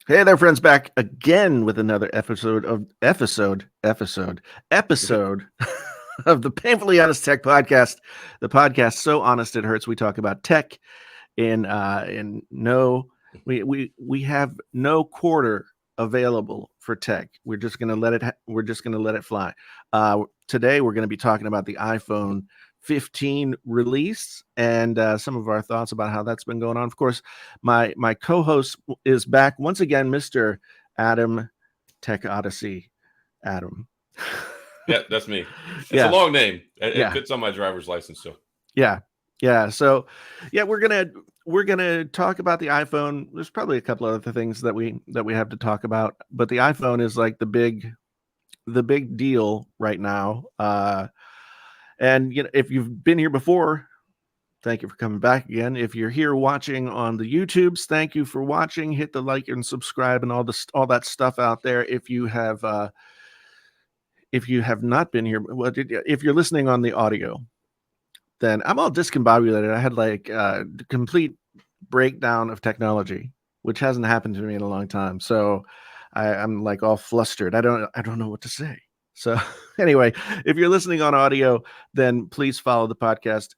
Hey there, friends! Back again with another episode of the Painfully Honest Tech Podcast. The podcast so honest it hurts. We talk about tech in no we have no quarter available for tech. We're just gonna let it fly. Today we're gonna be talking about the iPhone 15 release and some of our thoughts about how that's been going on. Of course, my co-host is back once again, Mr. Adam Tech Odyssey. Adam. Yeah, that's me. It's a Yeah, long name. It yeah, fits on my driver's license too. yeah, yeah. So, yeah, we're gonna talk about the iPhone. There's probably a couple other things that we have to talk about, but the iPhone is like the big deal right now. And if you've been here before, thank you for coming back again. If you're here watching on the YouTubes, thank you for watching. Hit the like and subscribe and all that stuff out there. If you have not been here, well, if you're listening on the audio, then I'm all discombobulated. I had like the complete breakdown of technology, which hasn't happened to me in a long time. So I'm like all flustered. I don't know what to say. So anyway, if you're listening on audio, then please follow the podcast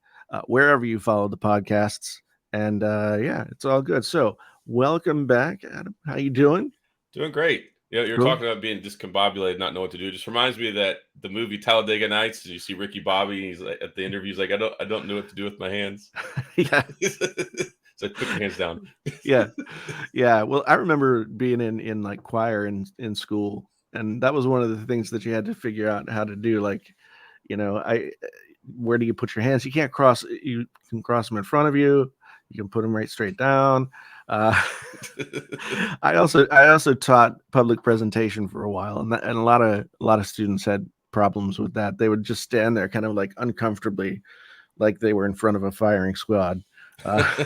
wherever you follow the podcasts. And yeah, it's all good. So welcome back, Adam. How you doing? Doing great. You're Cool. talking about being discombobulated, not know what to do. Just reminds me of that the movie Talladega Nights. You see Ricky Bobby. He's like, at the interview. He's like, I don't know what to do with my hands. Yeah, It's like, put your hands down. yeah, yeah. Well, I remember being in like choir in school, and that was one of the things that you had to figure out how to do. Like, I where do you put your hands? You can't cross. You can cross them in front of you. You can put them right straight down. Uh, I also taught public presentation for a while, and a lot of students had problems with that. They would just stand there, kind of like uncomfortably, like they were in front of a firing squad. Uh,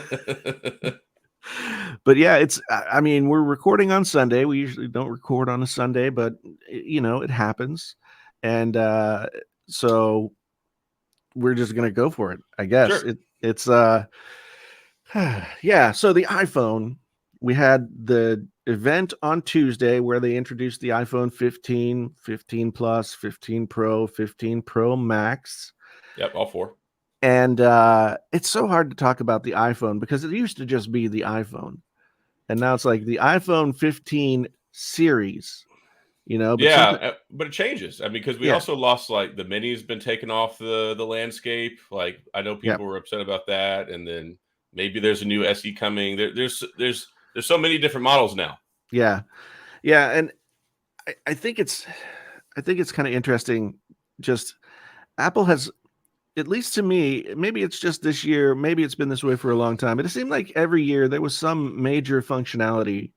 but yeah, I mean, we're recording on Sunday. We usually don't record on a Sunday, but it happens. And so we're just gonna go for it, I guess. Sure. It's yeah. So the iPhone, we had the event on Tuesday where they introduced the iPhone 15, 15 Plus, 15 Pro, 15 Pro Max. Yep. All four. And it's so hard to talk about the iPhone because it used to just be the iPhone. And now it's like the iPhone 15 series, but Yeah, something, but it changes. I mean, because we yeah, also lost like the mini's been taken off the landscape. Like I know yeah, people were upset about that, and then maybe there's a new SE coming. There's so many different models now. yeah, yeah. And I think it's kind of interesting. Just Apple has, at least to me, maybe it's just this year, maybe it's been this way for a long time, but it seemed like every year there was some major functionality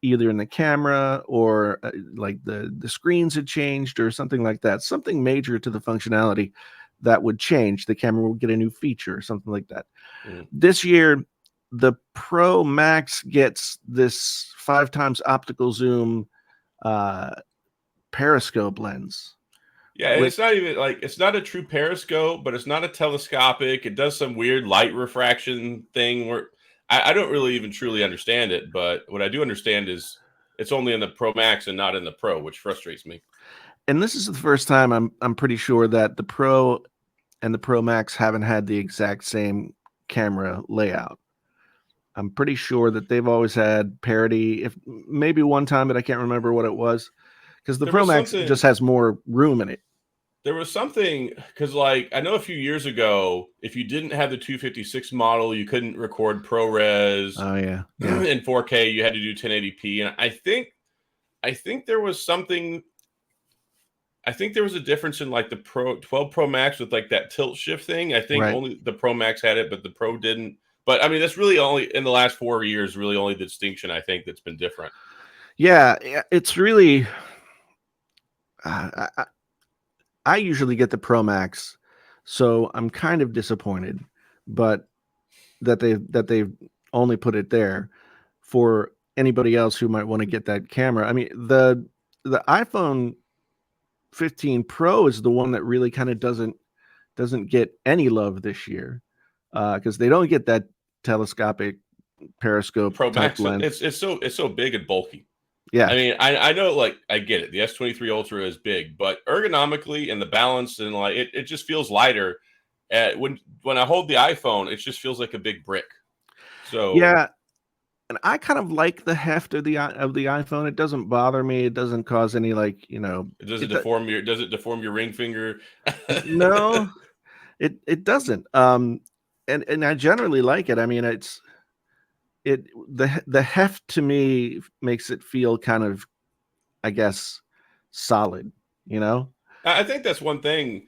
either in the camera or like the screens had changed or something like that, something major to the functionality that would change. The camera would get a new feature or something like that. Mm. This year, the Pro Max gets this 5 times optical zoom uh, periscope lens, Yeah, and which it's not even like it's not a true periscope, but it's not a telescopic. It does some weird light refraction thing where I don't really even truly understand it. But what I do understand is it's only in the Pro Max and not in the Pro, which frustrates me. and this is the first time I'm pretty sure that the Pro and the Pro Max haven't had the exact same camera layout. I'm pretty sure that they've always had parity, if maybe one time, but I can't remember what it was, because the There Pro was Max just something has more room in it. There was something because, like, I know a few years ago, if you didn't have the 256 model, you couldn't record ProRes Oh yeah, yeah, in 4K. You had to do 1080p, and I think there was something. I think there was a difference in like the Pro 12 Pro Max with like that tilt shift thing. I think right. only the Pro Max had it, but the Pro didn't. But I mean, that's really only in the last 4 years, really only the distinction I think that's been different. Yeah, it's really. I, I usually get the Pro Max, so I'm kind of disappointed, but that they've only put it there for anybody else who might want to get that camera. I mean, the iPhone 15 Pro is the one that really kind of doesn't get any love this year because they don't get that telescopic periscope Pro type Max, lens. it's so big and bulky. Yeah. I mean, I know, like, I get it. The S23 Ultra is big, but ergonomically and the balance and like it just feels lighter. When I hold the iPhone, it just feels like a big brick. So Yeah. And I kind of like the heft of the iPhone. It doesn't bother me. It doesn't cause any like, does it deform your ring finger? no, it doesn't. And I generally like it. I mean, the heft to me makes it feel kind of, I guess, solid, you know? I think that's one thing.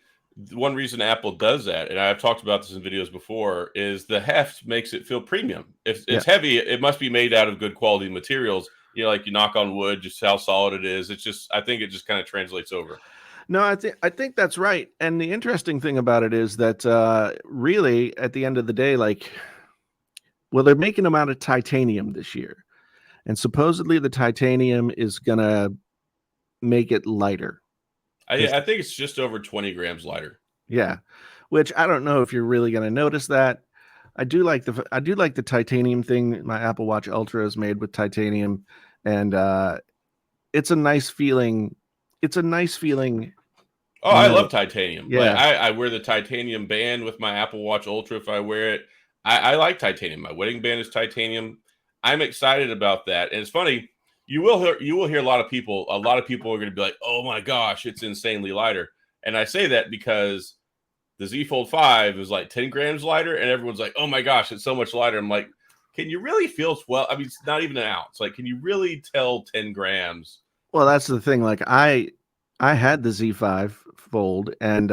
One reason Apple does that, and I've talked about this in videos before, is the heft makes it feel premium. If Yeah. it's heavy, it must be made out of good quality materials. Like you knock on wood, just how solid it is. I think it just kind of translates over. No, I think that's right. And the interesting thing about it is that really, at the end of the day, like, well, they're making them out of titanium this year, and supposedly the titanium is gonna make it lighter. I think it's just over 20 grams lighter. Yeah, which I don't know if you're really gonna notice that. I do like the titanium thing. My Apple Watch Ultra is made with titanium, and it's a nice feeling. It's a nice feeling. Oh, I love titanium. Like Yeah. I wear the titanium band with my Apple Watch Ultra if I wear it. I like titanium. My wedding band is titanium. I'm excited about that. And it's funny, you will hear a lot of people. A lot of people are going to be like, "Oh my gosh, it's insanely lighter." And I say that because the Z Fold 5 is like 10 grams lighter, and everyone's like, "Oh my gosh, it's so much lighter." I'm like, can you really feel 12? I mean, it's not even an ounce. Like, can you really tell 10 grams? Well, that's the thing. Like I had the Z5 Fold, and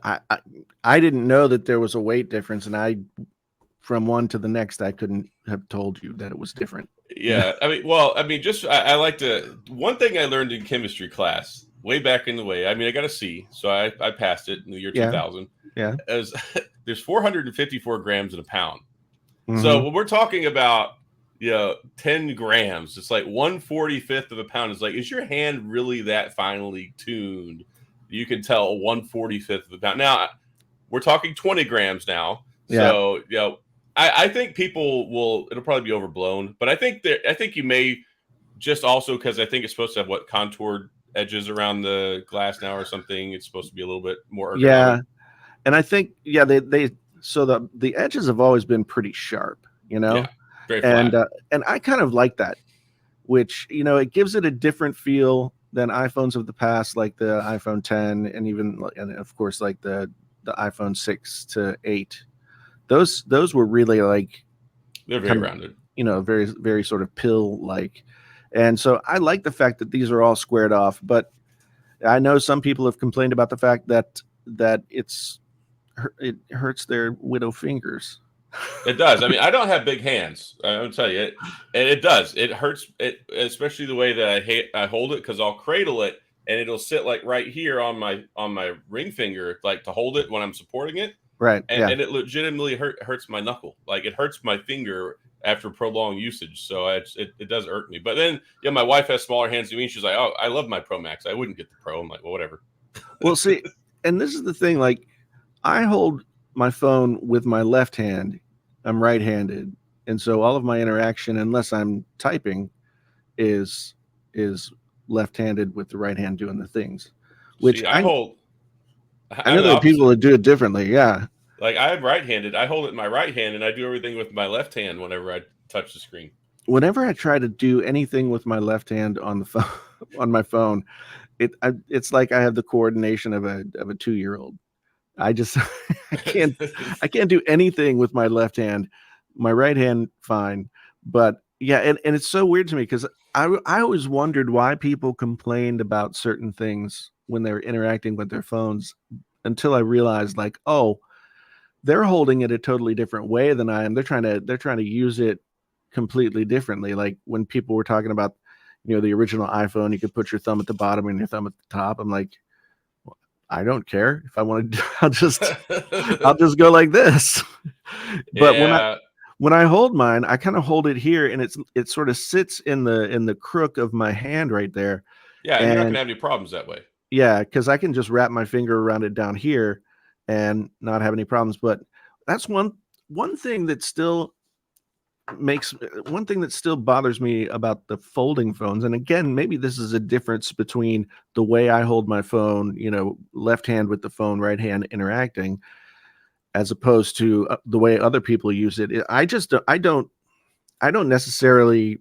I didn't know that there was a weight difference, and from one to the next, I couldn't have told you that it was different. Yeah, just I like to. One thing I learned in chemistry class way back in the way. I mean, I got a C, so I passed it in the year 2000. Yeah. As there's 454 grams in a pound. Mm-hmm. So when we're talking about 10 grams, it's like 1/45th of a pound. It's like, is your hand really that finely tuned? You can tell 1/45th of a pound. Now we're talking 20 grams now. Yeah. So I think it'll probably be overblown, but I think you may just also, because I think it's supposed to have contoured edges around the glass now or something. It's supposed to be a little bit more ergonomic. Yeah. And I think, so the edges have always been pretty sharp, Yeah, very flat. and I kind of like that, which, it gives it a different feel than iPhones of the past, like the iPhone 10 and of course, like the iPhone 6 to 8. Those were really like, they're very rounded, very, very sort of pill like. And so I like the fact that these are all squared off, but I know some people have complained about the fact that it hurts their widow fingers. It does. I mean, I don't have big hands. I'll tell you, and it does. It hurts. Especially the way that I hold it, because I'll cradle it and it'll sit like right here on my ring finger, like to hold it when I'm supporting it. Right. And it legitimately hurts my knuckle. Like, it hurts my finger after prolonged usage. So it does irk me. But then, my wife has smaller hands than me. She's like, "Oh, I love my Pro Max. I wouldn't get the Pro." I'm like, "Well, whatever." Well, see, and this is the thing. Like, I hold my phone with my left hand. I'm right-handed, and so all of my interaction, unless I'm typing, is left-handed with the right hand doing the things. Which I hold. I know there are people that do it differently. Yeah. Like, I'm right-handed. I hold it in my right hand, and I do everything with my left hand whenever I touch the screen. Whenever I try to do anything with my left hand on the phone, on my phone, it's like I have the coordination of a 2-year-old. I just I can't do anything with my left hand. My right hand, fine. But yeah, and it's so weird to me, because I always wondered why people complained about certain things when they're interacting with their phones, until I realized, like, oh, they're holding it a totally different way than I am. They're trying to use it completely differently. Like, when people were talking about, the original iPhone, you could put your thumb at the bottom and your thumb at the top. I'm like, I don't care. If I want to, I'll just go like this. But when I hold mine, I kind of hold it here, and it sort of sits in the crook of my hand right there. Yeah, and you're not gonna have any problems that way. Yeah, because I can just wrap my finger around it down here and not have any problems. But that's one thing that still makes one thing that still bothers me about the folding phones, and again, maybe this is a difference between the way I hold my phone, left hand with the phone, right hand interacting, as opposed to the way other people use it. I don't necessarily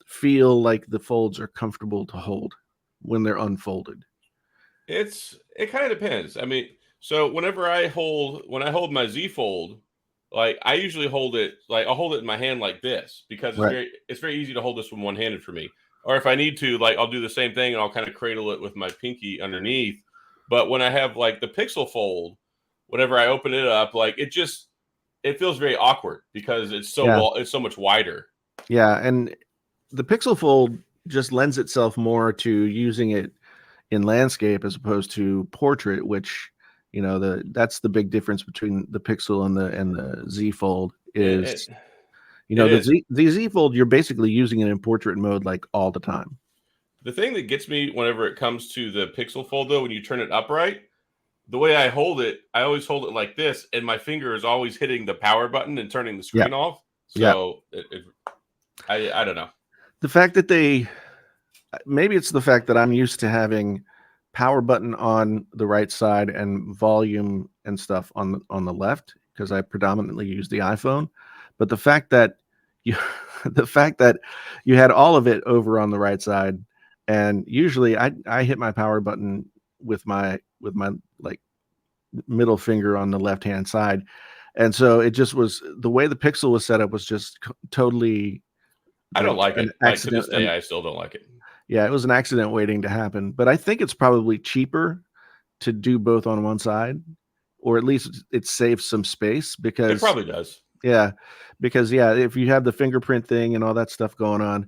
feel like the folds are comfortable to hold when they're unfolded. It kind of depends. I mean, so when I hold my Z Fold, like I usually hold it like I'll hold it in my hand like this because Right. it's very easy to hold this one handed for me. Or if I need to, like I'll do the same thing and I'll kind of cradle it with my pinky underneath. But when I have like the Pixel Fold, whenever I open it up, like it feels very awkward because Yeah. it's so much wider. Yeah, and the Pixel Fold just lends itself more to using it in landscape as opposed to portrait, which that's the big difference between the Pixel and the Z Fold It, is it is. the Z Fold, you're basically using it in portrait mode like all the time. The thing that gets me whenever it comes to the Pixel Fold, though, when you turn it upright, the way I hold it, I always hold it like this, and my finger is always hitting the power button and turning the Yeah, screen off. yeah. So I don't know. The fact that maybe it's the fact that I'm used to having power button on the right side and volume and stuff on the left because I predominantly use the iPhone. But the fact that you the fact that you had all of it over on the right side, and usually I hit my power button with my like middle finger on the left hand side, and so it just was the way the Pixel was set up was just totally I don't like like an it. Like to accident. this day, I still don't like it. Yeah, it was an accident waiting to happen, but I think it's probably cheaper to do both on one side, or at least it saves some space It because probably does. yeah, if you have the fingerprint thing and all that stuff going on,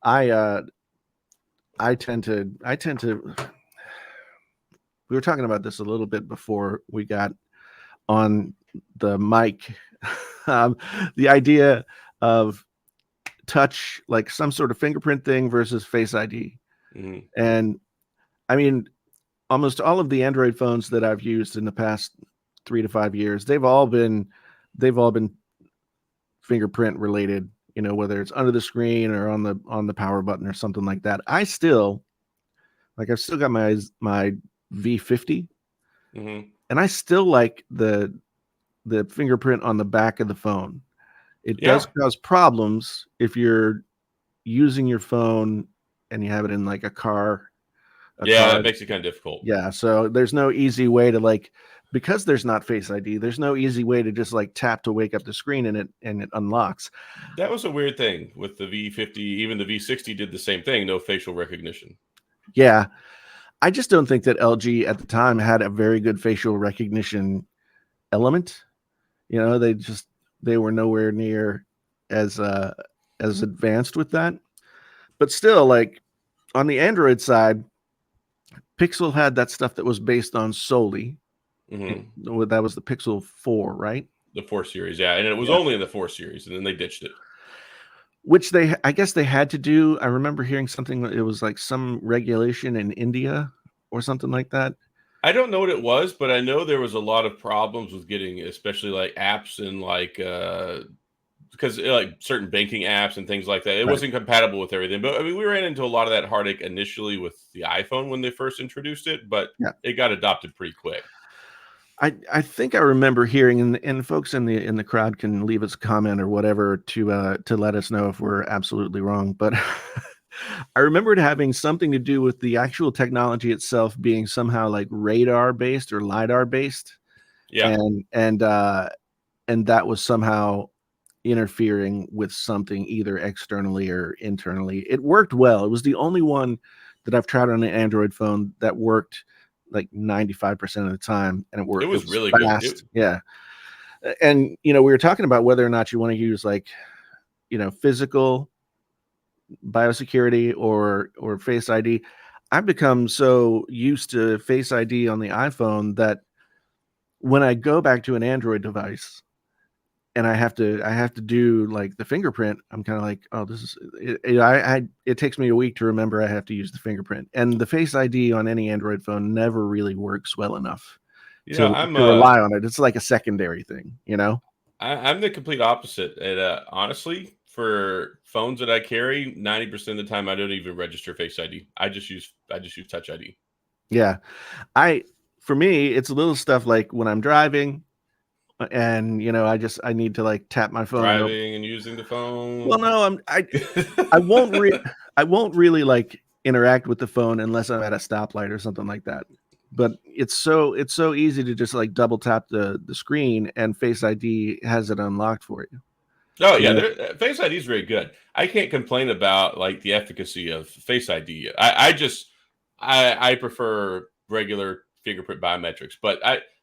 I uh I tend to we were talking about this a little bit before we got on the mic. um, the idea of touch, like some sort of fingerprint thing versus Face ID. Hmm. And I mean, almost all of the Android phones that I've used in the past 3 to 5 years, they've all been fingerprint related. Whether it's under the screen or on the power button or something like that. I've still got my V50, Hmm. and I still like the fingerprint on the back of the phone. It does Yeah, cause problems if you're using your phone and you have it in like a yeah, car. that makes it kind of difficult. Yeah, so there's no easy way to because there's not Face ID, there's no easy way to just like tap to wake up the screen and it unlocks. That was a weird thing with the V50. Even the V60 did the same thing. No facial recognition. Yeah, I just don't think that LG at the time had a very good facial recognition element. They were nowhere near as as advanced with that. But still, like on the Android side, Pixel had that stuff that was based on Soli. Hmm. That was the Pixel 4, right? The 4 Series, yeah, and it was Yeah. only in the 4 Series, and then they ditched it. Which I guess they had to do. I remember hearing something. It was like some regulation in India or something like that. I don't know what it was, but I know there was a lot of problems with getting, especially like apps and because like certain banking apps and things like that. It Right. wasn't compatible with everything. But I mean, we ran into a lot of that heartache initially with the iPhone when they first introduced it, but Yeah. it got adopted pretty quick. I think I remember hearing, and folks in the crowd can leave us a comment or whatever to let us know if we're absolutely wrong. But I remembered having something to do with the actual technology itself being somehow like radar based or lidar based, Yeah, and that was somehow interfering with something either externally or internally. It worked well. It was the only one that I've tried on an Android phone that worked like 95% of the time, and it it worked. It was was really good. fast. Yeah. And we were talking about whether or not you want to use like, physical biosecurity or Face ID. I've become so used to Face ID on the iPhone that when I go back to an Android device and I have to do like the fingerprint, I'm kind of like, oh, this is it takes me a week to remember I have to use the fingerprint. And the Face ID on any Android phone never really works well enough Yeah, to I'm rely on it. It's like a secondary thing. I'm the complete opposite. And honestly, for phones that I carry, 90% of the time I don't even register Face ID. I just use Touch ID. Yeah. I for me, it's little stuff like when I'm driving and I need to like tap my phone and Driving and using the well, phone. no, I won't I won't really like interact with the phone unless I'm at a stoplight or something like that. But it's so easy to just like double tap the screen and Face ID has it unlocked for you. Oh You yeah, know, Face ID is very good. I can't complain about like the efficacy of Face ID. I prefer regular fingerprint biometrics, but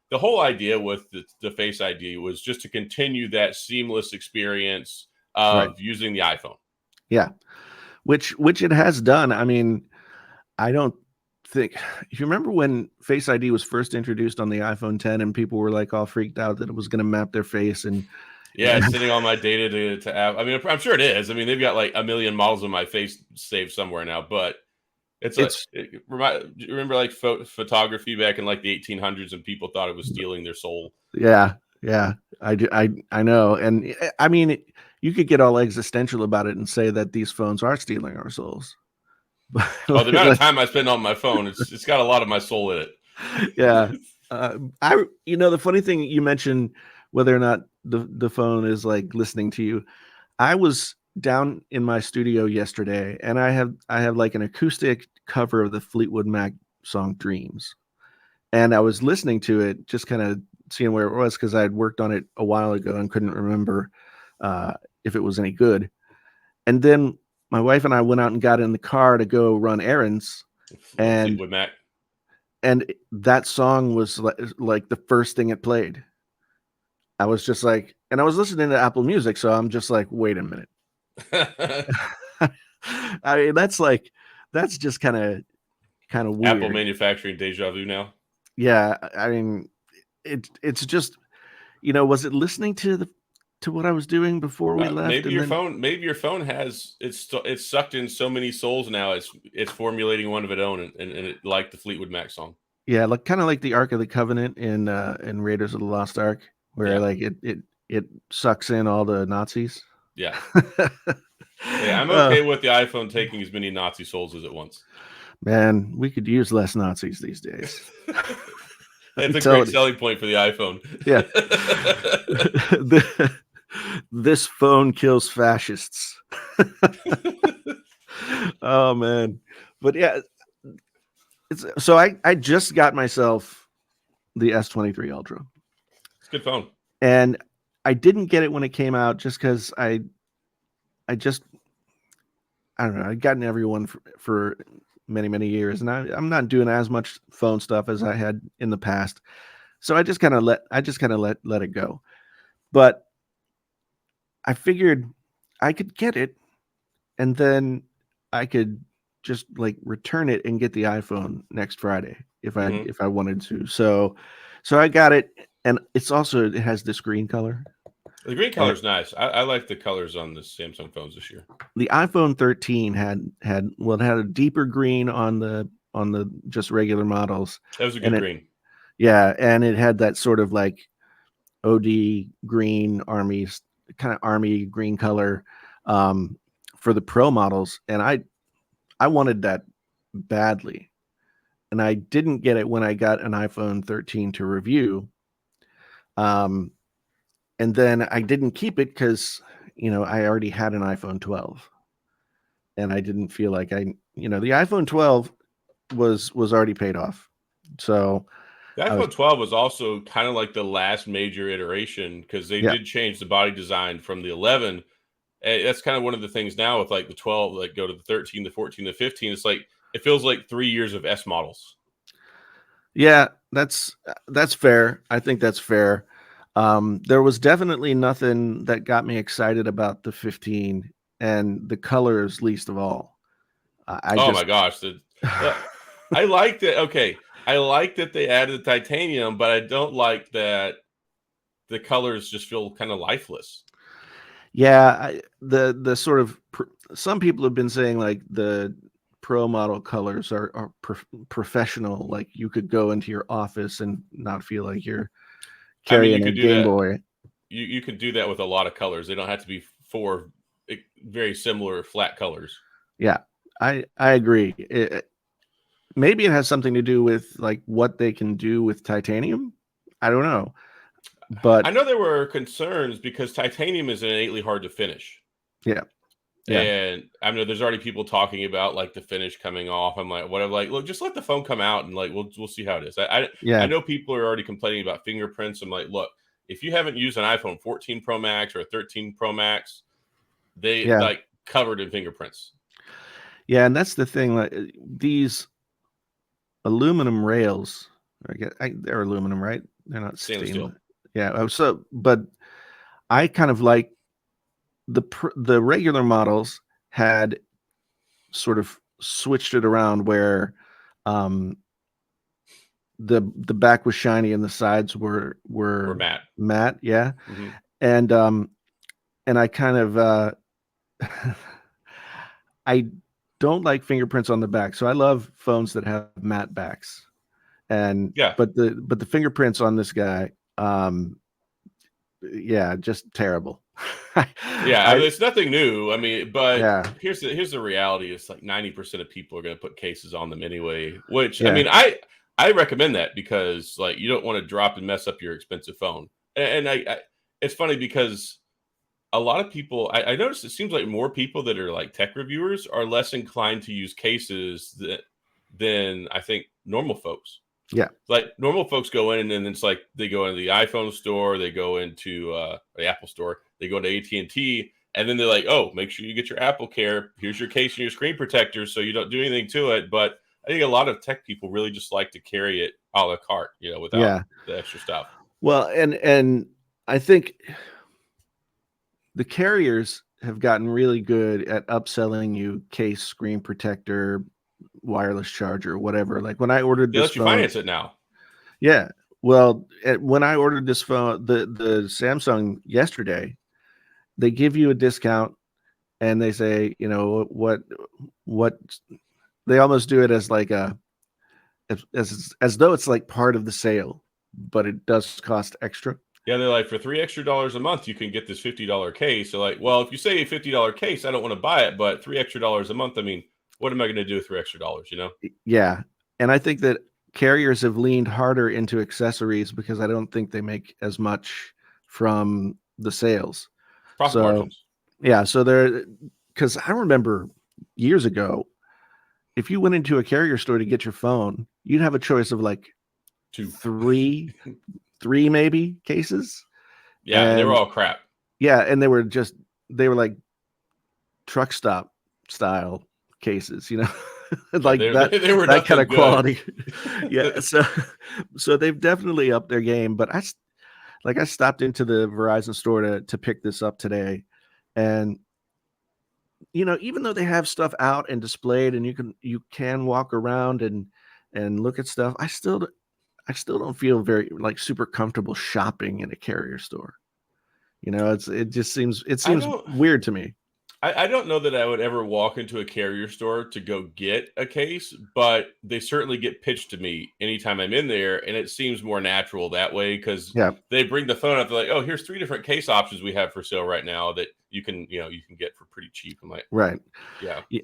the whole idea with the Face ID was just to continue that seamless experience right. of using the iPhone. Yeah. Which it has done. I mean, I don't think you remember when Face ID was first introduced on the iPhone 10 and people were like all freaked out that it was going to map their face Yeah, it's sending all my data to app. I mean, I'm sure it is. I mean, they've got like a million models of my face saved somewhere now, but it's remember like photography back in like the 1800s, and people thought it was stealing their soul. yeah, yeah. I know. And I mean, you could get all existential about it and say that these phones are stealing our souls. But Oh, the amount of like, time I spend on my phone, it's got a lot of my soul in yeah. it. The funny thing you mentioned whether or not the phone is like listening to you. I was down in my studio yesterday and I have like an acoustic cover of the Fleetwood Mac song Dreams. And I was listening to it, just kind of seeing where it was because I had worked on it a while ago and couldn't remember if it was any good. And then my wife and I went out and got in the car to go run errands, and Fleetwood Mac. that song was like the first thing it played. I was just like, and I was listening to Apple Music, so I'm just like, wait a minute. I mean, that's just kind of weird. Apple manufacturing deja vu now. Yeah, I mean, it's just was it listening to what I was doing before we left, and then Maybe your phone has it's sucked in so many souls now. It's formulating one of its own, and it, like the Fleetwood Mac song. yeah, like kind of like the Ark of the Covenant in Raiders of the Lost Ark, where Yeah, like it sucks in all the Nazis. yeah, yeah. I'm uh, okay with the iPhone taking as many Nazi souls as it wants. Man, we could use less Nazis these days. It's a great selling point for the iPhone. Yeah. This phone kills fascists. Oh man. But yeah, so I just got myself the S23 Ultra. It's a good phone. And I didn't get it when it came out just because I don't know, I'd gotten everyone for many, many years, and I'm not doing as much phone stuff as I had in the past. So I just kind of let it go. But I figured I could get it and then I could just like return it and get the iPhone next Friday if I wanted to. So I got it, and it has this green color. The green color is nice. I like the colors on the Samsung phones this year. The iPhone 13 had a deeper green on the just regular models. That was a good green. Yeah, and it had that sort of like OD green army green color for the Pro models, and I wanted that badly, and I didn't get it when I got an iPhone 13 to review. And then I didn't keep it because I already had an iPhone 12, and I didn't feel like the iPhone 12 was already paid off. So the iPhone 12 was also kind of like the last major iteration because they did change the body design from the 11. And that's kind of one of the things now with like the 12, like go to the 13, the 14, the 15. It's like it feels like 3 years of S models. Yeah, that's fair. I think that's fair. There was definitely nothing that got me excited about the 15, and the colors least of all. My gosh. I like that. Okay. I like that they added the titanium, but I don't like that the colors just feel kind of lifeless. Yeah, the sort of some people have been saying like the Pro model colors are professional. Like you could go into your office and not feel like you're carrying a Game Boy. you can do that with a lot of colors. They don't have to be four very similar flat colors. Yeah, I agree. Maybe it has something to do with like what they can do with titanium. I don't know, but I know there were concerns because titanium is innately hard to finish. yeah, yeah, And I know there's already people talking about like the finish coming off. I'm like, what? I'm like, look, just let the phone come out and like we'll see how it is. I yeah, know people are already complaining about fingerprints. I'm like, look, if you haven't used an iPhone 14 Pro Max or a 13 Pro Max, they yeah, like covered in fingerprints. yeah. And that's the thing. Like these aluminum rails, they're aluminum, right? They're not Stainless stainless. steel. Yeah. So, but I kind of like the regular models had sort of switched it around where um the back was shiny and the sides Or were matte. matte, yeah. Hmm. And I kind of I don't like fingerprints on the back, so I love phones that have matte backs. And Yeah. but the fingerprints on this guy, yeah, just terrible. Yeah, I mean, I it's nothing new. I mean, but yeah, here's the reality: it's like 90% of people are going to put cases on them anyway. Which I yeah, mean, I recommend that because like you don't want to drop and mess up your expensive phone. And it's funny because a lot of people I noticed it seems like more people that are like tech reviewers are less inclined to use cases than I think normal folks. yeah, Like normal folks go in and it's like they go into the iPhone store, they go into the Apple store, they go into AT&T, and then they're like, oh, make sure you get your Apple Care. Here's your case and your screen protector so you don't do anything to it. But I think a lot of tech people really just like to carry it a la carte, without yeah. the extra stuff. Well, and I think the carriers have gotten really good at upselling you case, screen protector, wireless charger, whatever. Like when I ordered They this let you phone, finance it now. yeah. Well, when I ordered this phone, the Samsung yesterday, they give you a discount and they say, what they almost do it as like as though it's like part of the sale, but it does cost extra. Yeah, they're like, for $3 extra a month, you can get this $50 case. So like, well, if you say $50 case, I don't want to buy it, but $3 extra a month, I mean, what am I going to do with $3 extra? Yeah. And I think that carriers have leaned harder into accessories because I don't think they make as much from the sales. Profit So, margins. yeah. So because I remember years ago, if you went into a carrier store to get your phone, you'd have a choice of like Two. three, three maybe cases. Yeah, and they were And all crap. yeah. And they were like truck stop style cases, Yeah, like they were that kind nothing of good. quality. Yeah. So they've definitely upped their game, but I stopped into the Verizon store to pick this up today. And even though they have stuff out and displayed and you can walk around and look at stuff, I still don't feel very like super comfortable shopping in a carrier store. It just I seems don't weird to me. I don't know that I would ever walk into a carrier store to go get a case, but they certainly get pitched to me anytime I'm in there, and it seems more natural that way because Yeah, they bring the phone up. They're like, "Oh, here's 3 different case options we have for sale right now that you can get for pretty cheap." I'm like, right. "Yeah, Yeah,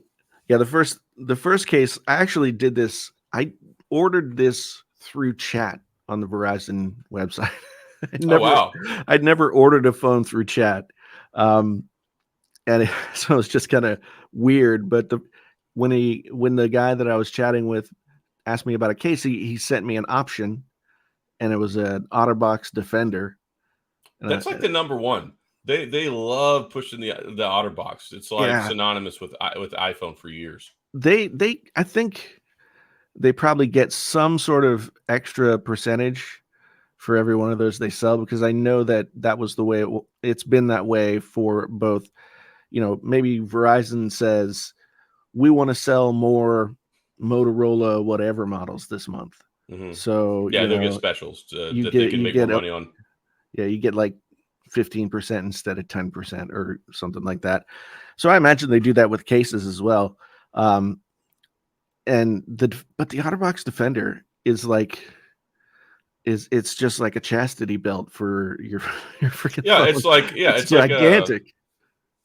yeah. The first case, I actually did this. I ordered this through chat on the Verizon website. I'd oh never, wow, I'd never ordered a phone through chat, um, so it's just kind of weird. But when the guy that I was chatting with asked me about a case, he sent me an option, and it was an OtterBox Defender. And that's like the number one." They love pushing the OtterBox. It's like yeah, synonymous with iPhone for years. they I think they probably get some sort of extra percentage for every one of those they sell because I know that was the way it's been that way for both. Maybe Verizon says we want to sell more Motorola whatever models this month. Hmm. So, Yeah, they'll get specials you that they get can you make more get a money on. yeah, you get like 15% instead of 10% or something like that. So I imagine they do that with cases as well. Um, but the OtterBox Defender is like it's just like a chastity belt for your your freaking Yeah, phone. it's like It's gigantic.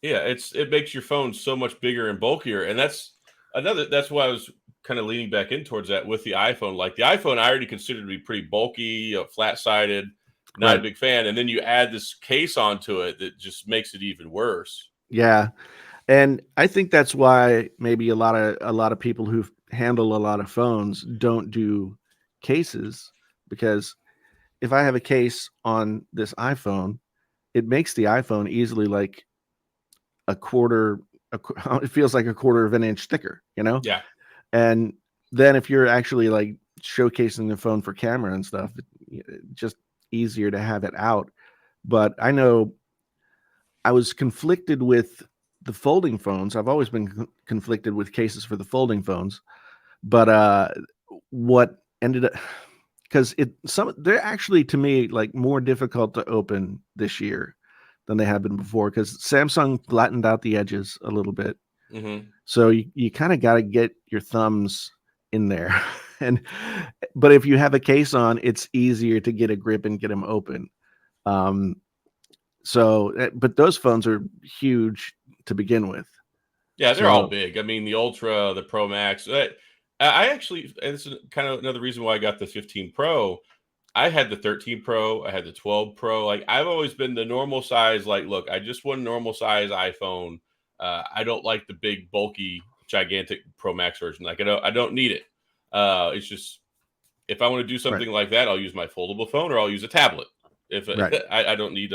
it makes your phone so much bigger and bulkier, and that's why I was kind of leaning back in towards that with the iPhone. Like the iPhone, I already consider to be pretty bulky, flat sided. Not a Right. big fan, and then you add this case onto it that just makes it even worse. Yeah. And I think that's why maybe a lot of people who handle a lot of phones don't do cases, because if I have a case on this iPhone, it makes the iPhone easily like a quarter it feels like a quarter of an inch thicker, you know? Yeah, And then if you're actually like showcasing the phone for camera and stuff, just easier to have it out. But I know I was conflicted with the folding phones. I've always been conflicted with cases for the folding phones. But what ended up, because they're actually to me like more difficult to open this year than they have been before, because Samsung flattened out the edges a little bit. hmm So you kind of got to get your thumbs in there. and but if you have a case on, it's easier to get a grip and get them open. Um, but those phones are huge to begin with. yeah, they're all So big. I mean, the Ultra, the Pro Max. I actually, and this is kind of another reason why I got the 15 Pro. I had the 13 Pro, I had the 12 Pro. Like I've always been the normal size. Like, look, I just want a normal size iPhone. I don't like the big, bulky, gigantic Pro Max version. Like I don't need it. It's just if I want to do right, something like that, I'll use my foldable phone or I'll use a tablet. If right, I don't need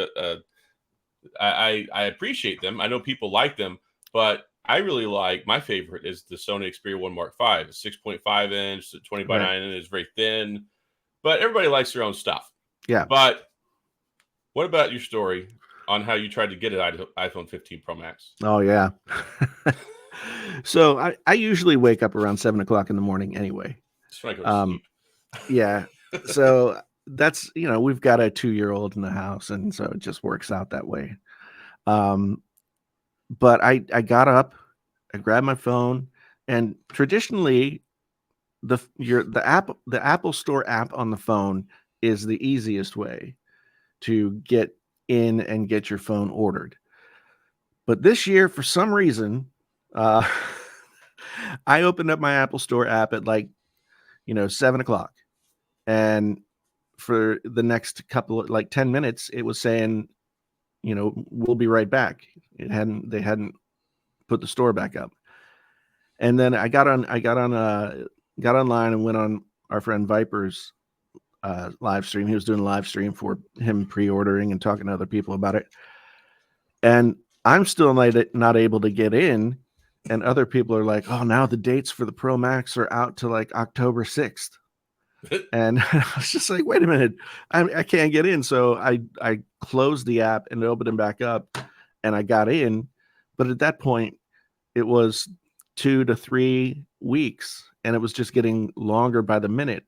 I appreciate them. I know people like them, but I really like my favorite is the Sony Xperia 1 Mark V. It's 6.5 inch, 20 by right. 9 inch, it's very thin, but everybody likes their own stuff. Yeah. But what about your story on how you tried to get an iPhone 15 Pro Max? Oh yeah. So I usually wake up around 7 o'clock in the morning anyway. Just when I go to Um, sleep. yeah. So that's, we've got a 2-year-old in the house, and so it just works out that way. Um, but I got up, I grabbed my phone, and traditionally the Apple Store app on the phone is the easiest way to get in and get your phone ordered. But this year, for some reason, uh, I opened up my Apple Store app at 7 o'clock, and for the next couple of 10 minutes, it was saying, we'll be right back. They hadn't put the store back up. And then got online and went on our friend Viper's live stream. He was doing a live stream for him pre-ordering and talking to other people about it. And I'm still not able to get in. And other people are like, oh, now the dates for the Pro Max are out to October 6th. And I was just like, wait a minute, I can't get in. So I closed the app and opened it back up, and I got in. But at that point, it was 2 to 3 weeks, and it was just getting longer by the minute.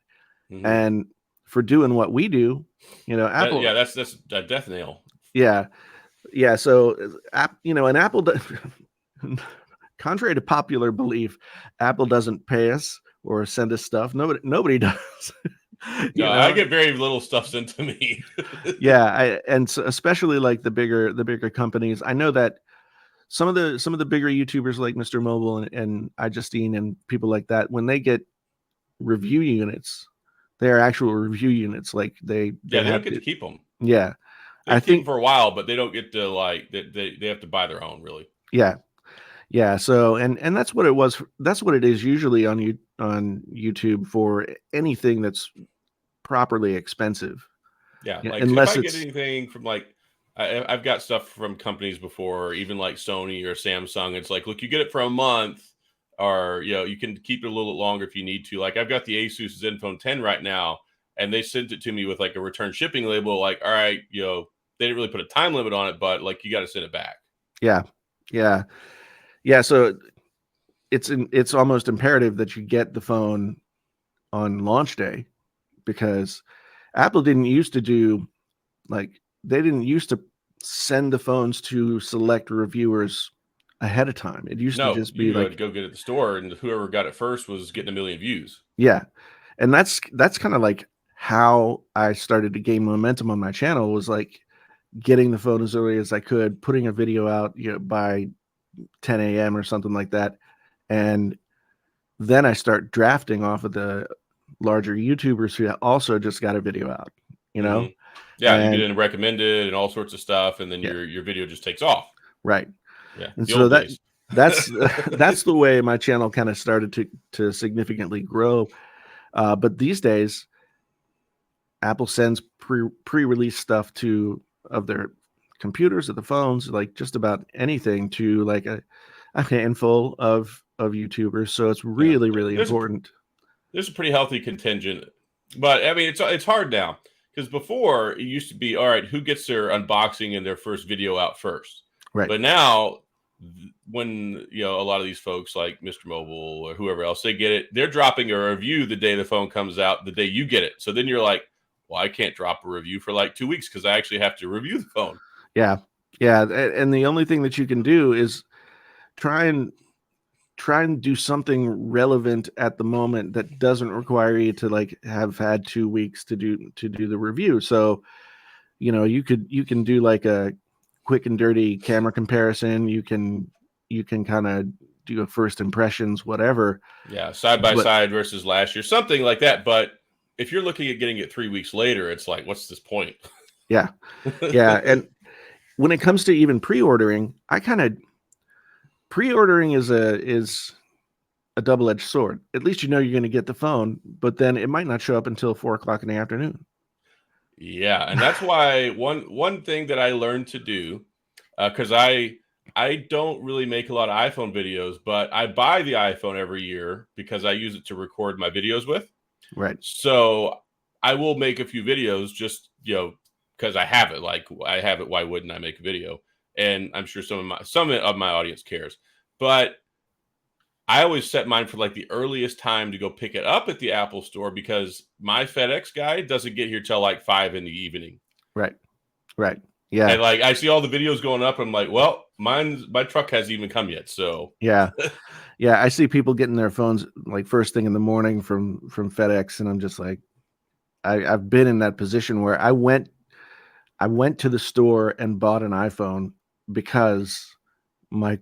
Mm-hmm. And for doing what we do, Apple. That's a death nail. Yeah. Yeah. So, and Apple, contrary to popular belief, Apple doesn't pay us or send us stuff. Nobody does. No, I get very little stuff sent to me. Yeah, and so especially like the bigger companies. I know that some of the bigger YouTubers like Mr. Mobile and iJustine and people like that, when they get review units, they are actual review units. Like they Yeah, they don't have get to to keep them. Yeah, They I keep them think for a while, but they don't get to they have to buy their own, really. yeah. Yeah, so and that's what it was. That's what it is usually on YouTube for anything that's properly expensive. Yeah, Yeah, like if unless I get it's anything from I've got stuff from companies before, even like Sony or Samsung. It's like, look, you get it for a month, or you can keep it a little bit longer if you need to. Like I've got the Asus Zenfone 10 right now, and they sent it to me with like a return shipping label. Like, all right, they didn't really put a time limit on it, but like you got to send it back. yeah, yeah, yeah. So it's almost imperative that you get the phone on launch day, because Apple didn't used to do they didn't used to send the phones to select reviewers ahead of time. It used to No, just be you go get it at the store, and whoever got it first was getting a million views. yeah, and that's kind of like how I started to gain momentum on my channel was like getting the phone as early as I could, putting a video out, by 10 a.m. or something like that. And then I start drafting off of the larger YouTubers who also just got a video out, Yeah, you get and in recommended and all sorts of stuff, and then yeah, your video just takes off. right. Yeah, And the so old days. that's that's the way my channel kind of started to significantly grow. But these days, Apple sends pre-release stuff of their computers or the phones, like just about anything, to like a handful of YouTubers. So it's Yeah, really, really important. There's a pretty healthy contingent, but I mean it's hard now because before it used to be all right. Who gets their unboxing and their first video out first? Right. But now, when a lot of these folks like Mr. Mobile or whoever else, they get it, they're dropping a review the day the phone comes out, the day you get it. So then you're like, well, I can't drop a review for like 2 weeks because I actually have to review the phone. Yeah, and the only thing that you can do is try and do something relevant at the moment that doesn't require you to like have had 2 weeks to do the review. So, you can do like a quick and dirty camera comparison. You can kind of do a first impressions, whatever. Yeah, side by side versus last year, something like that. But if you're looking at getting it 3 weeks later, it's like, what's this point? Yeah, yeah. And when it comes to even pre-ordering, pre-ordering is a double-edged sword. At least you're going to get the phone, but then it might not show up until 4:00 in the afternoon. Yeah, and that's why one thing that I learned to do, because I don't really make a lot of iPhone videos, but I buy the iPhone every year because I use it to record my videos with. Right. So I will make a few videos just because I have it. Like I have it. Why wouldn't I make a video? And I'm sure some of my audience cares, but I always set mine for like the earliest time to go pick it up at the Apple store because my FedEx guy doesn't get here till like 5 in the evening. Right. Yeah. And like I see all the videos going up. I'm like, well, my truck hasn't even come yet. So yeah. I see people getting their phones like first thing in the morning from FedEx, and I'm just like, I've been in that position where I went to the store and bought an iPhone because my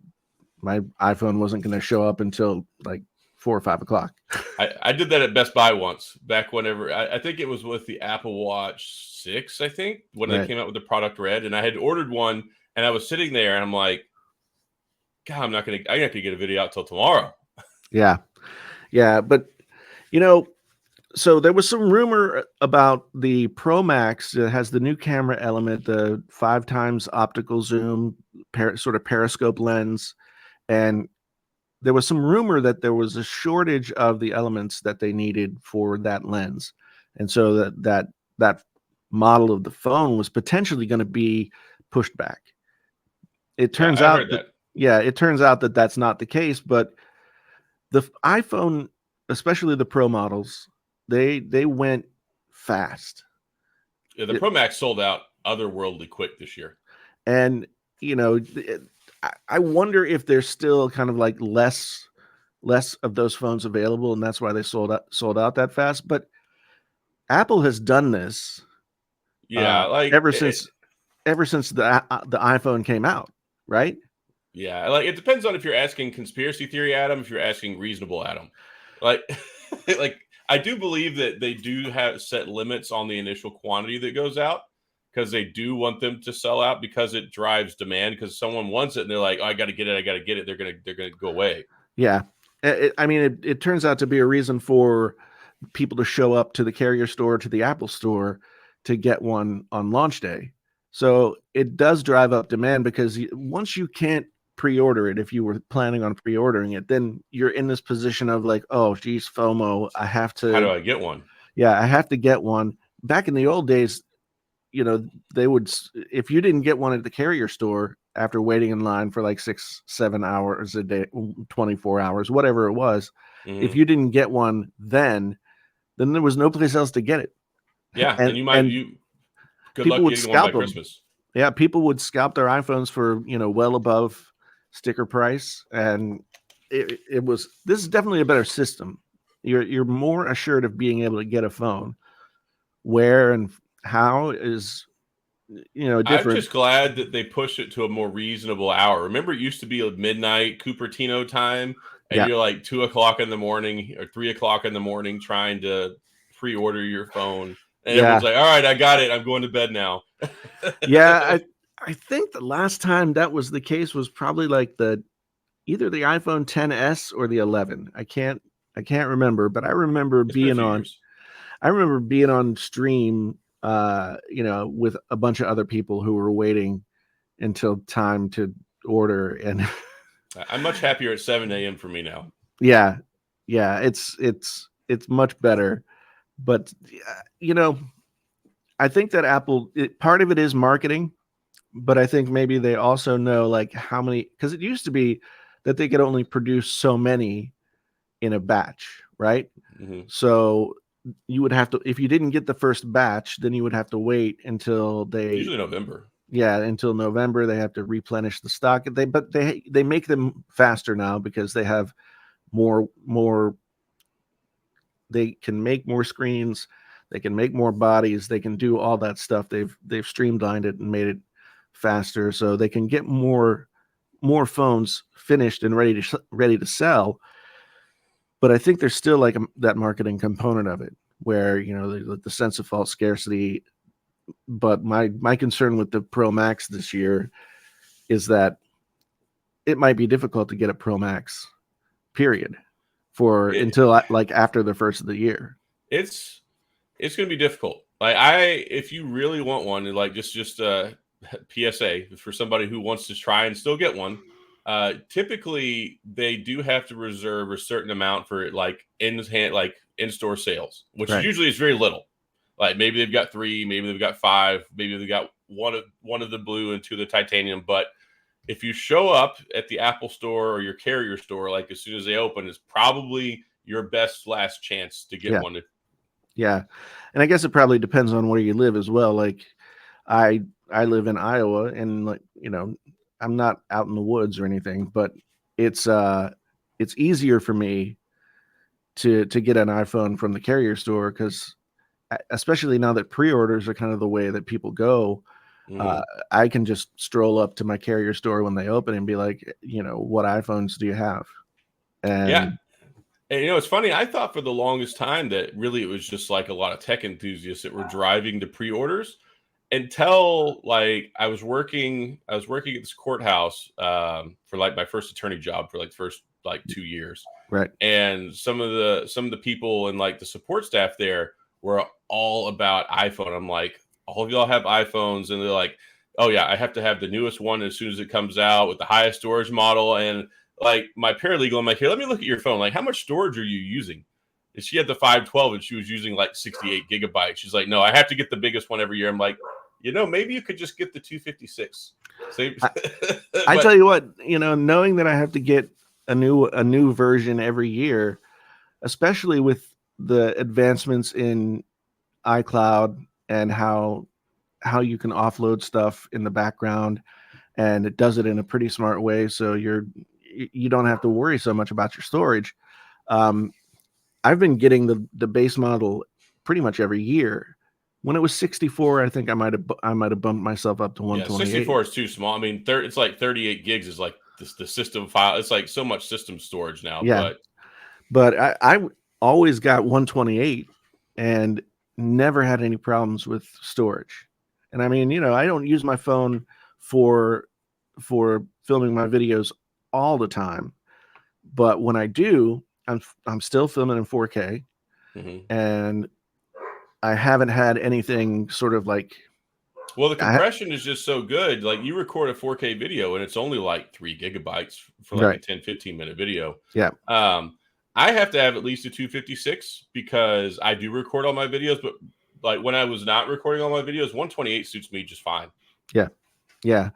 iPhone wasn't going to show up until like 4 or 5 o'clock. I did that at Best Buy once back whenever I think it was with the Apple Watch 6, I think, when they came out with the product red, and I had ordered one and I was sitting there and I'm like, God, I'm not gonna get a video out till tomorrow. Yeah. But so there was some rumor about the Pro Max that has the new camera element, the 5 times optical zoom, sort of periscope lens. And there was some rumor that there was a shortage of the elements that they needed for that lens. And so that model of the phone was potentially going to be pushed back. It turns out that that's not the case, but the iPhone, especially the Pro models, they went fast. Yeah, the Pro Max sold out otherworldly quick this year. And I wonder if there's still kind of like less of those phones available, and that's why they sold out that fast. But Apple has done this, ever since the iPhone came out, right? Yeah, like it depends on if you're asking conspiracy theory Adam, if you're asking reasonable Adam. Like, like I do believe that they do have set limits on the initial quantity that goes out, because they do want them to sell out because it drives demand. Because someone wants it and they're like, oh, I got to get it. They're gonna go away. Yeah, it turns out to be a reason for people to show up to the carrier store, to the Apple store, to get one on launch day. So it does drive up demand, because once you can't pre-order it, if you were planning on pre-ordering it, then you're in this position of like, oh geez, FOMO, I have to. How do I get one? Yeah, I have to get one. Back in the old days, they would, if you didn't get one at the carrier store after waiting in line for like 6-7 hours a day, 24 hours, whatever it was, if you didn't get one then there was no place else to get it. Yeah, and good luck getting one by Christmas. Yeah, people would scalp their iPhones for well above sticker price, and this is definitely a better system. You're more assured of being able to get a phone where and how is, I'm different. just glad that they pushed it to a more reasonable hour. Remember, it used to be a midnight Cupertino time, and Yeah. you're like 2 o'clock in the morning or 3 o'clock in the morning trying to pre-order your phone, and everyone's Yeah. like, "All right, I got it. I'm going to bed now." Yeah. I think the last time that was the case was probably like either the iPhone 10s or the 11. I can't remember, but It's been a few years. I remember being on stream, with a bunch of other people who were waiting until time to order. And I'm much happier at 7 a.m. for me now. yeah, yeah, it's much better. But I think that Apple, part of it is marketing, but I think maybe they also know like how many, because it used to be that they could only produce so many in a batch, right? Hmm. So you would have to, if you didn't get the first batch, then you would have to wait until Usually November. until November. They have to replenish the stock. They make them faster now because they have more. They can make more screens. They can make more bodies. They can do all that stuff. They've streamlined it and made it faster, so they can get more phones finished and ready to sell. But I think there's still like that marketing component of it, where the sense of false scarcity. But my concern with the Pro Max this year is that it might be difficult to get a Pro Max, period, for It, until like after the first of the year. it's it's going to be difficult. If you really want one, like just PSA for somebody who wants to try and still get one. Typically, they do have to reserve a certain amount for like in-store sales, which Right. usually is very little. Like maybe they've got 3, maybe they've got 5, maybe they've got one of the blue and 2 of the titanium. But if you show up at the Apple store or your carrier store, like as soon as they open, it's probably your best last chance to get Yeah. one. Yeah. And I guess it probably depends on where you live as well. Like I I live in Iowa, and like, I'm not out in the woods or anything, but it's it's easier for me to get an iPhone from the carrier store, because especially now that pre-orders are kind of the way that people go. uh, Mhm. I can just stroll up to my carrier store when they open and be like, what iPhones do you have? Yeah. And And it's funny. I thought for the longest time that really it was just like a lot of tech enthusiasts that were driving to pre-orders until like I was working at this courthouse for like my first attorney job for like the first like 2 years. right. And some of the people and like the support staff there were all about iPhone. I'm like, all of y'all have iPhones, and they're like, oh yeah, I have to have the newest one as soon as it comes out with the highest storage model. And like my paralegal, I'm like, here, let me look at your phone. Like, how much storage are you using? And she had the 512 and she was using like 68 gigabytes. She's like, no, I have to get the biggest one every year. I'm like, maybe you could just get the 256. Same, I, I but tell you what, knowing that I have to get a new version every year, especially with the advancements in iCloud and how you can offload stuff in the background, and it does it in a pretty smart way, so you don't have to worry so much about your storage. um, I've been getting the base model pretty much every year. When it was 64, I think I might have bumped myself up to yeah, 128. 64 is too small. I mean, it's like 38 gigs is like the system file. It's like so much system storage now. Yeah, But but I always got 128 and never had any problems with storage. And I mean, I don't use my phone for filming my videos all the time, but when I do, I'm still filming in 4K, mhm. and I haven't had anything sort of like Well, the I compression is just so good. Like you record a 4K video and it's only like 3 gigabytes for like a right. 10-15 minute video. Yeah. Um, I have to have at least a 256 because I do record all my videos, but like when I was not recording all my videos, 128 suits me just fine. Yeah. Yeah.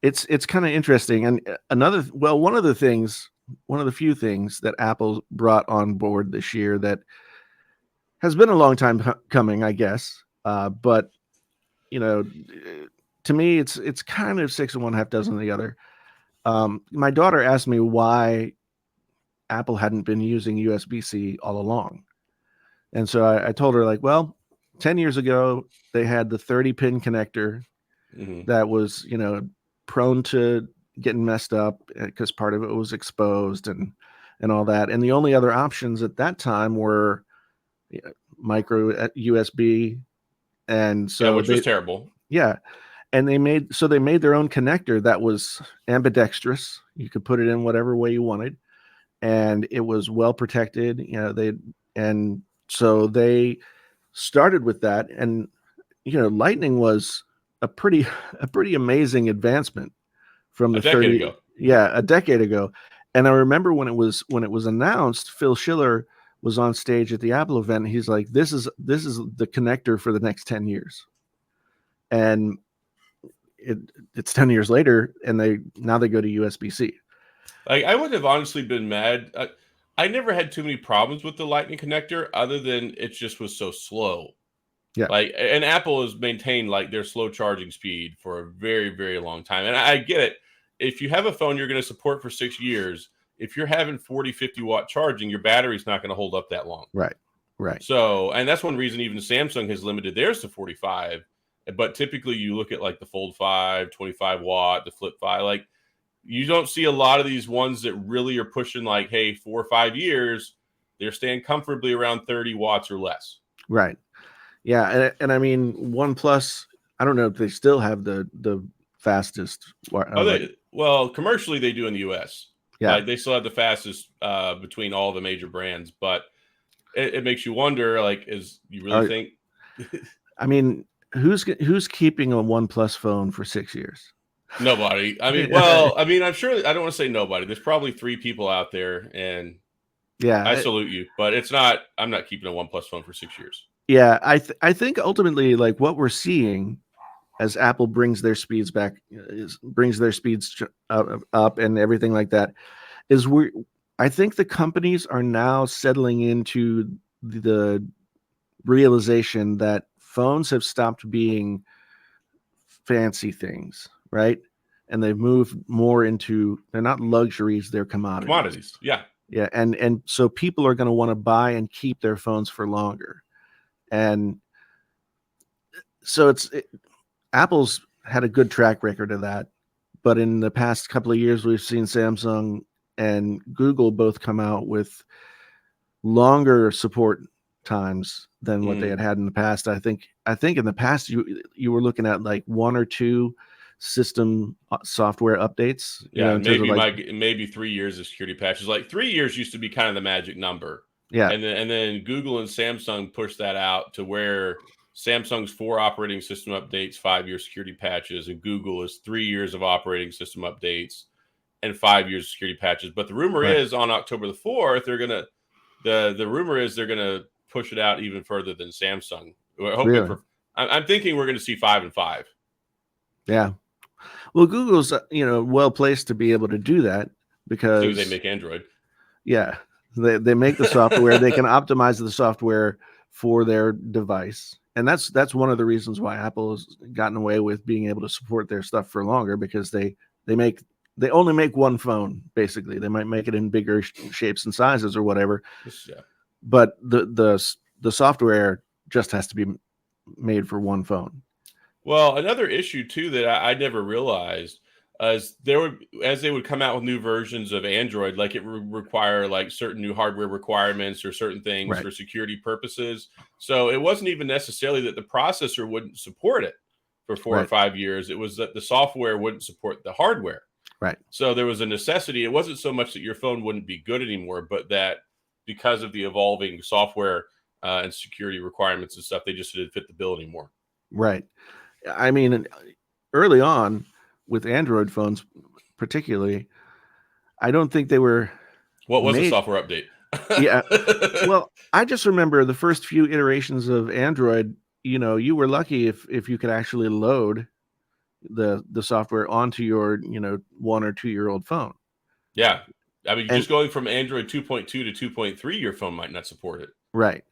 It's kind of interesting. And one of the few things that Apple brought on board this year that has been a long time coming, I guess. But you know, to me, it's kind of six of one, half dozen of the other. My daughter asked me why Apple hadn't been using USB-C all along, and so I told her like, well, 10 years ago, they had the 30-pin connector that was, prone to getting messed up because part of it was exposed and all that. And the only other options at that time were micro USB. And so which was terrible. Yeah. And they made their own connector that was ambidextrous. You could put it in whatever way you wanted, and it was well protected. So they started with that, and Lightning was a pretty amazing advancement from the a decade ago. A decade ago. And I remember when it was announced, Phil Schiller was on stage at the Apple event. He's like, "This is the connector for the next 10 years." And it's 10 years later, and they go to USB-C. Like, I would have honestly been mad. I never had too many problems with the Lightning connector, other than it just was so slow. Yeah. And Apple has maintained like their slow charging speed for a very, very long time. And I get it. If you have a phone you're going to support for 6 years, if you're having 40, 50 watt charging, your battery's not going to hold up that long. Right. So, and that's one reason even Samsung has limited theirs to 45. But typically you look at like the Fold 5, 25 watt, the Flip 5, like you don't see a lot of these ones that really are pushing like, hey, 4 or 5 years, they're staying comfortably around 30 watts or less. Right. Yeah. And I mean, OnePlus, I don't know if they still have the fastest. Well, commercially they do in the US. Yeah. Like, they still have the fastest between all the major brands, but it makes you wonder, like, you really think? I mean, who's keeping a OnePlus phone for 6 years? Nobody. I mean, I'm sure. I don't want to say nobody. There's probably 3 people out there, and yeah, I salute you. But it's not. I'm not keeping a OnePlus phone for 6 years. Yeah, I think ultimately, like, what we're seeing as Apple brings their speeds up and everything like that, is I think the companies are now settling into the realization that phones have stopped being fancy things, right? And they've moved more into, they're not luxuries, they're commodities. Yeah. And so people are going to want to buy and keep their phones for longer. And so Apple's had a good track record of that. But in the past couple of years, we've seen Samsung and Google both come out with longer support times than what they had in the past. I think in the past you were looking at like 1 or 2 system software updates. Yeah, maybe 3 years of security patches. Like 3 years used to be kind of the magic number. Yeah, and then Google and Samsung pushed that out to where Samsung's 4 operating system updates, 5-year security patches, and Google is 3 years of operating system updates and 5 years of security patches. But the rumor is on October the 4th, the rumor is they're gonna push it out even further than Samsung. I'm thinking we're going to see 5 and 5. Yeah. Well, Google's well placed to be able to do that because they make Android. Yeah, they make the software. They can optimize the software for their device, and that's one of the reasons why Apple has gotten away with being able to support their stuff for longer, because they only make one phone. Basically, they might make it in bigger shapes and sizes or whatever. Yeah. But the software just has to be made for one phone. Well, another issue too that I never realized is as they would come out with new versions of Android, like it would require like certain new hardware requirements or certain things for security purposes. So it wasn't even necessarily that the processor wouldn't support it for 4 or 5 years. It was that the software wouldn't support the hardware. Right. So there was a necessity. It wasn't so much that your phone wouldn't be good anymore, but that because of the evolving software and security requirements and stuff, they just didn't fit the bill anymore. Right. I mean, early on with Android phones, particularly, I don't think they were. What was the software update? Yeah. Well, I just remember the first few iterations of Android, you were lucky if you could actually load the software onto your, 1 or 2 year old phone. Yeah. I mean, just going from Android 2.2 to 2.3, your phone might not support it. Right.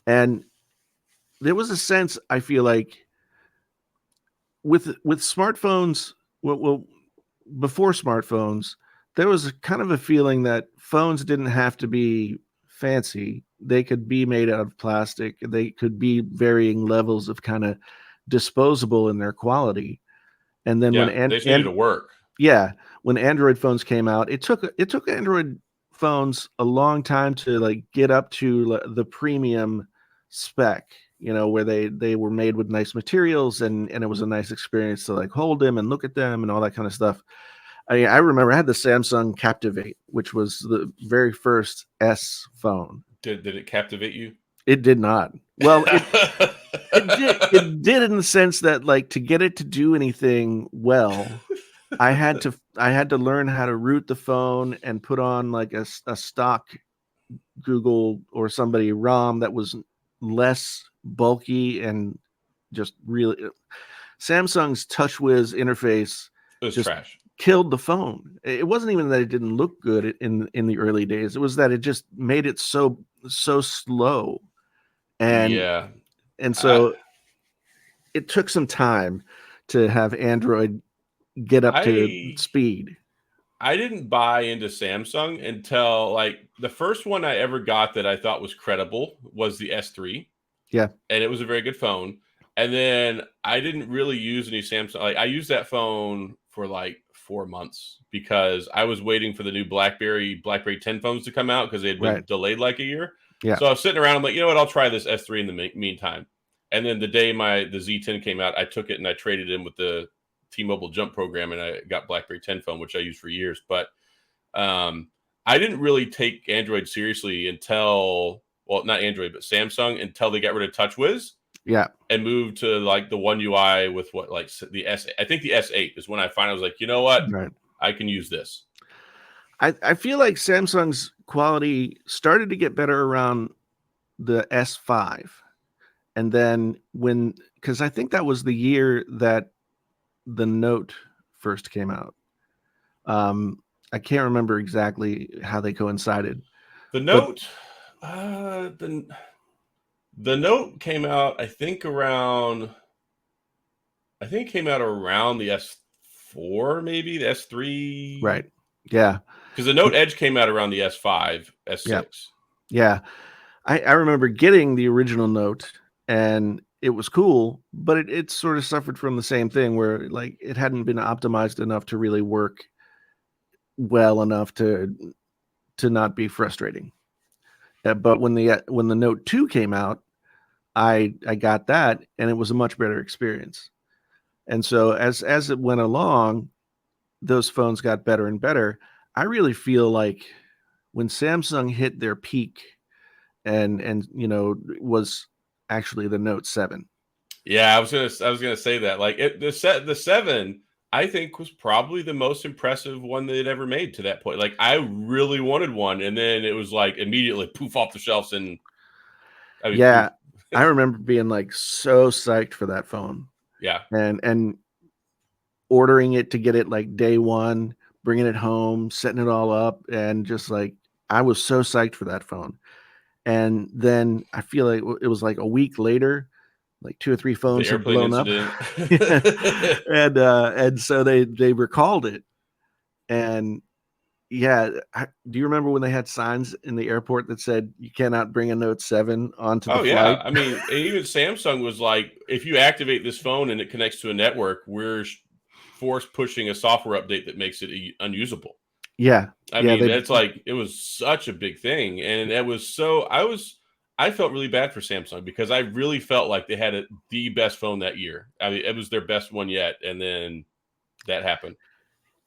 And there was a sense, I feel like, with smartphones, well, before smartphones, there was kind of a feeling that phones didn't have to be fancy. They could be made out of plastic. They could be varying levels of kind of disposable in their quality. And then Yeah, they just needed to work. yeah, when Android phones came out, it took Android phones a long time to like get up to the premium spec, where they were made with nice materials and it was a nice experience to like hold them and look at them and all that kind of stuff. I remember I had the Samsung Captivate, which was the very first S phone. Did it captivate you? It did not. Well, it did in the sense that like to get it to do anything well, I had to learn how to root the phone and put on like a stock Google or somebody ROM that was less bulky and just really Samsung's TouchWiz interface It was just trash. killed the phone. It wasn't even that it didn't look good in the early days. It was that it just made it so slow. And Yeah. so it took some time to have Android get up to speed. I didn't buy into Samsung until like the first one I ever got that I thought was credible was the S3. Yeah. And it was a very good phone. And then I didn't really use any Samsung. Like I used that phone for like 4 months because I was waiting for the new BlackBerry 10 phones to come out because they had been delayed like a year. Yeah. So I was sitting around. I'm like, you know what? I'll try this S3 in the meantime. And then the day the Z10 came out, I took it and I traded in with the T-Mobile Jump program, and I got BlackBerry 10 phone, which I used for years. But I didn't really take Android seriously until, well, not Android, but Samsung, until they got rid of TouchWiz. Yeah. And moved to like the One UI with the S. I think the S8 is when I finally was like, you know what? Right. I can use this. I feel like Samsung's quality started to get better around the S5. And then because I think that was the year that the Note first came out. I can't remember exactly how they coincided. The Note, the Note came out, I think around the S4, maybe the S3. Right. Yeah. Because the Note Edge came out around the S5, S6. Yeah. I remember getting the original Note and it was cool, but it sort of suffered from the same thing where like it hadn't been optimized enough to really work well enough to not be frustrating. But when the Note 2 came out, I got that and it was a much better experience. And so as it went along, those phones got better and better. I really feel like when Samsung hit their peak and was actually the Note 7. Yeah, I was gonna say that. Like the 7, I think was probably the most impressive one they'd ever made to that point. Like I really wanted one, and then it was like immediately poof off the shelves. And I mean, yeah, I remember being like so psyched for that phone. Yeah, and ordering it to get it like day one, bringing it home, setting it all up, and just like I was so psyched for that phone. And then I feel like it was like a week later, like 2 or 3 phones had blown incident. up. And so they recalled it. And yeah, do you remember when they had signs in the airport that said you cannot bring a Note 7 onto the flight? Yeah. I mean, even Samsung was like, if you activate this phone and it connects to a network, we're force pushing a software update that makes it unusable. Yeah. I mean, it's like, it was such a big thing. And it was so, I felt really bad for Samsung because I really felt like they had the best phone that year. I mean, it was their best one yet. And then that happened.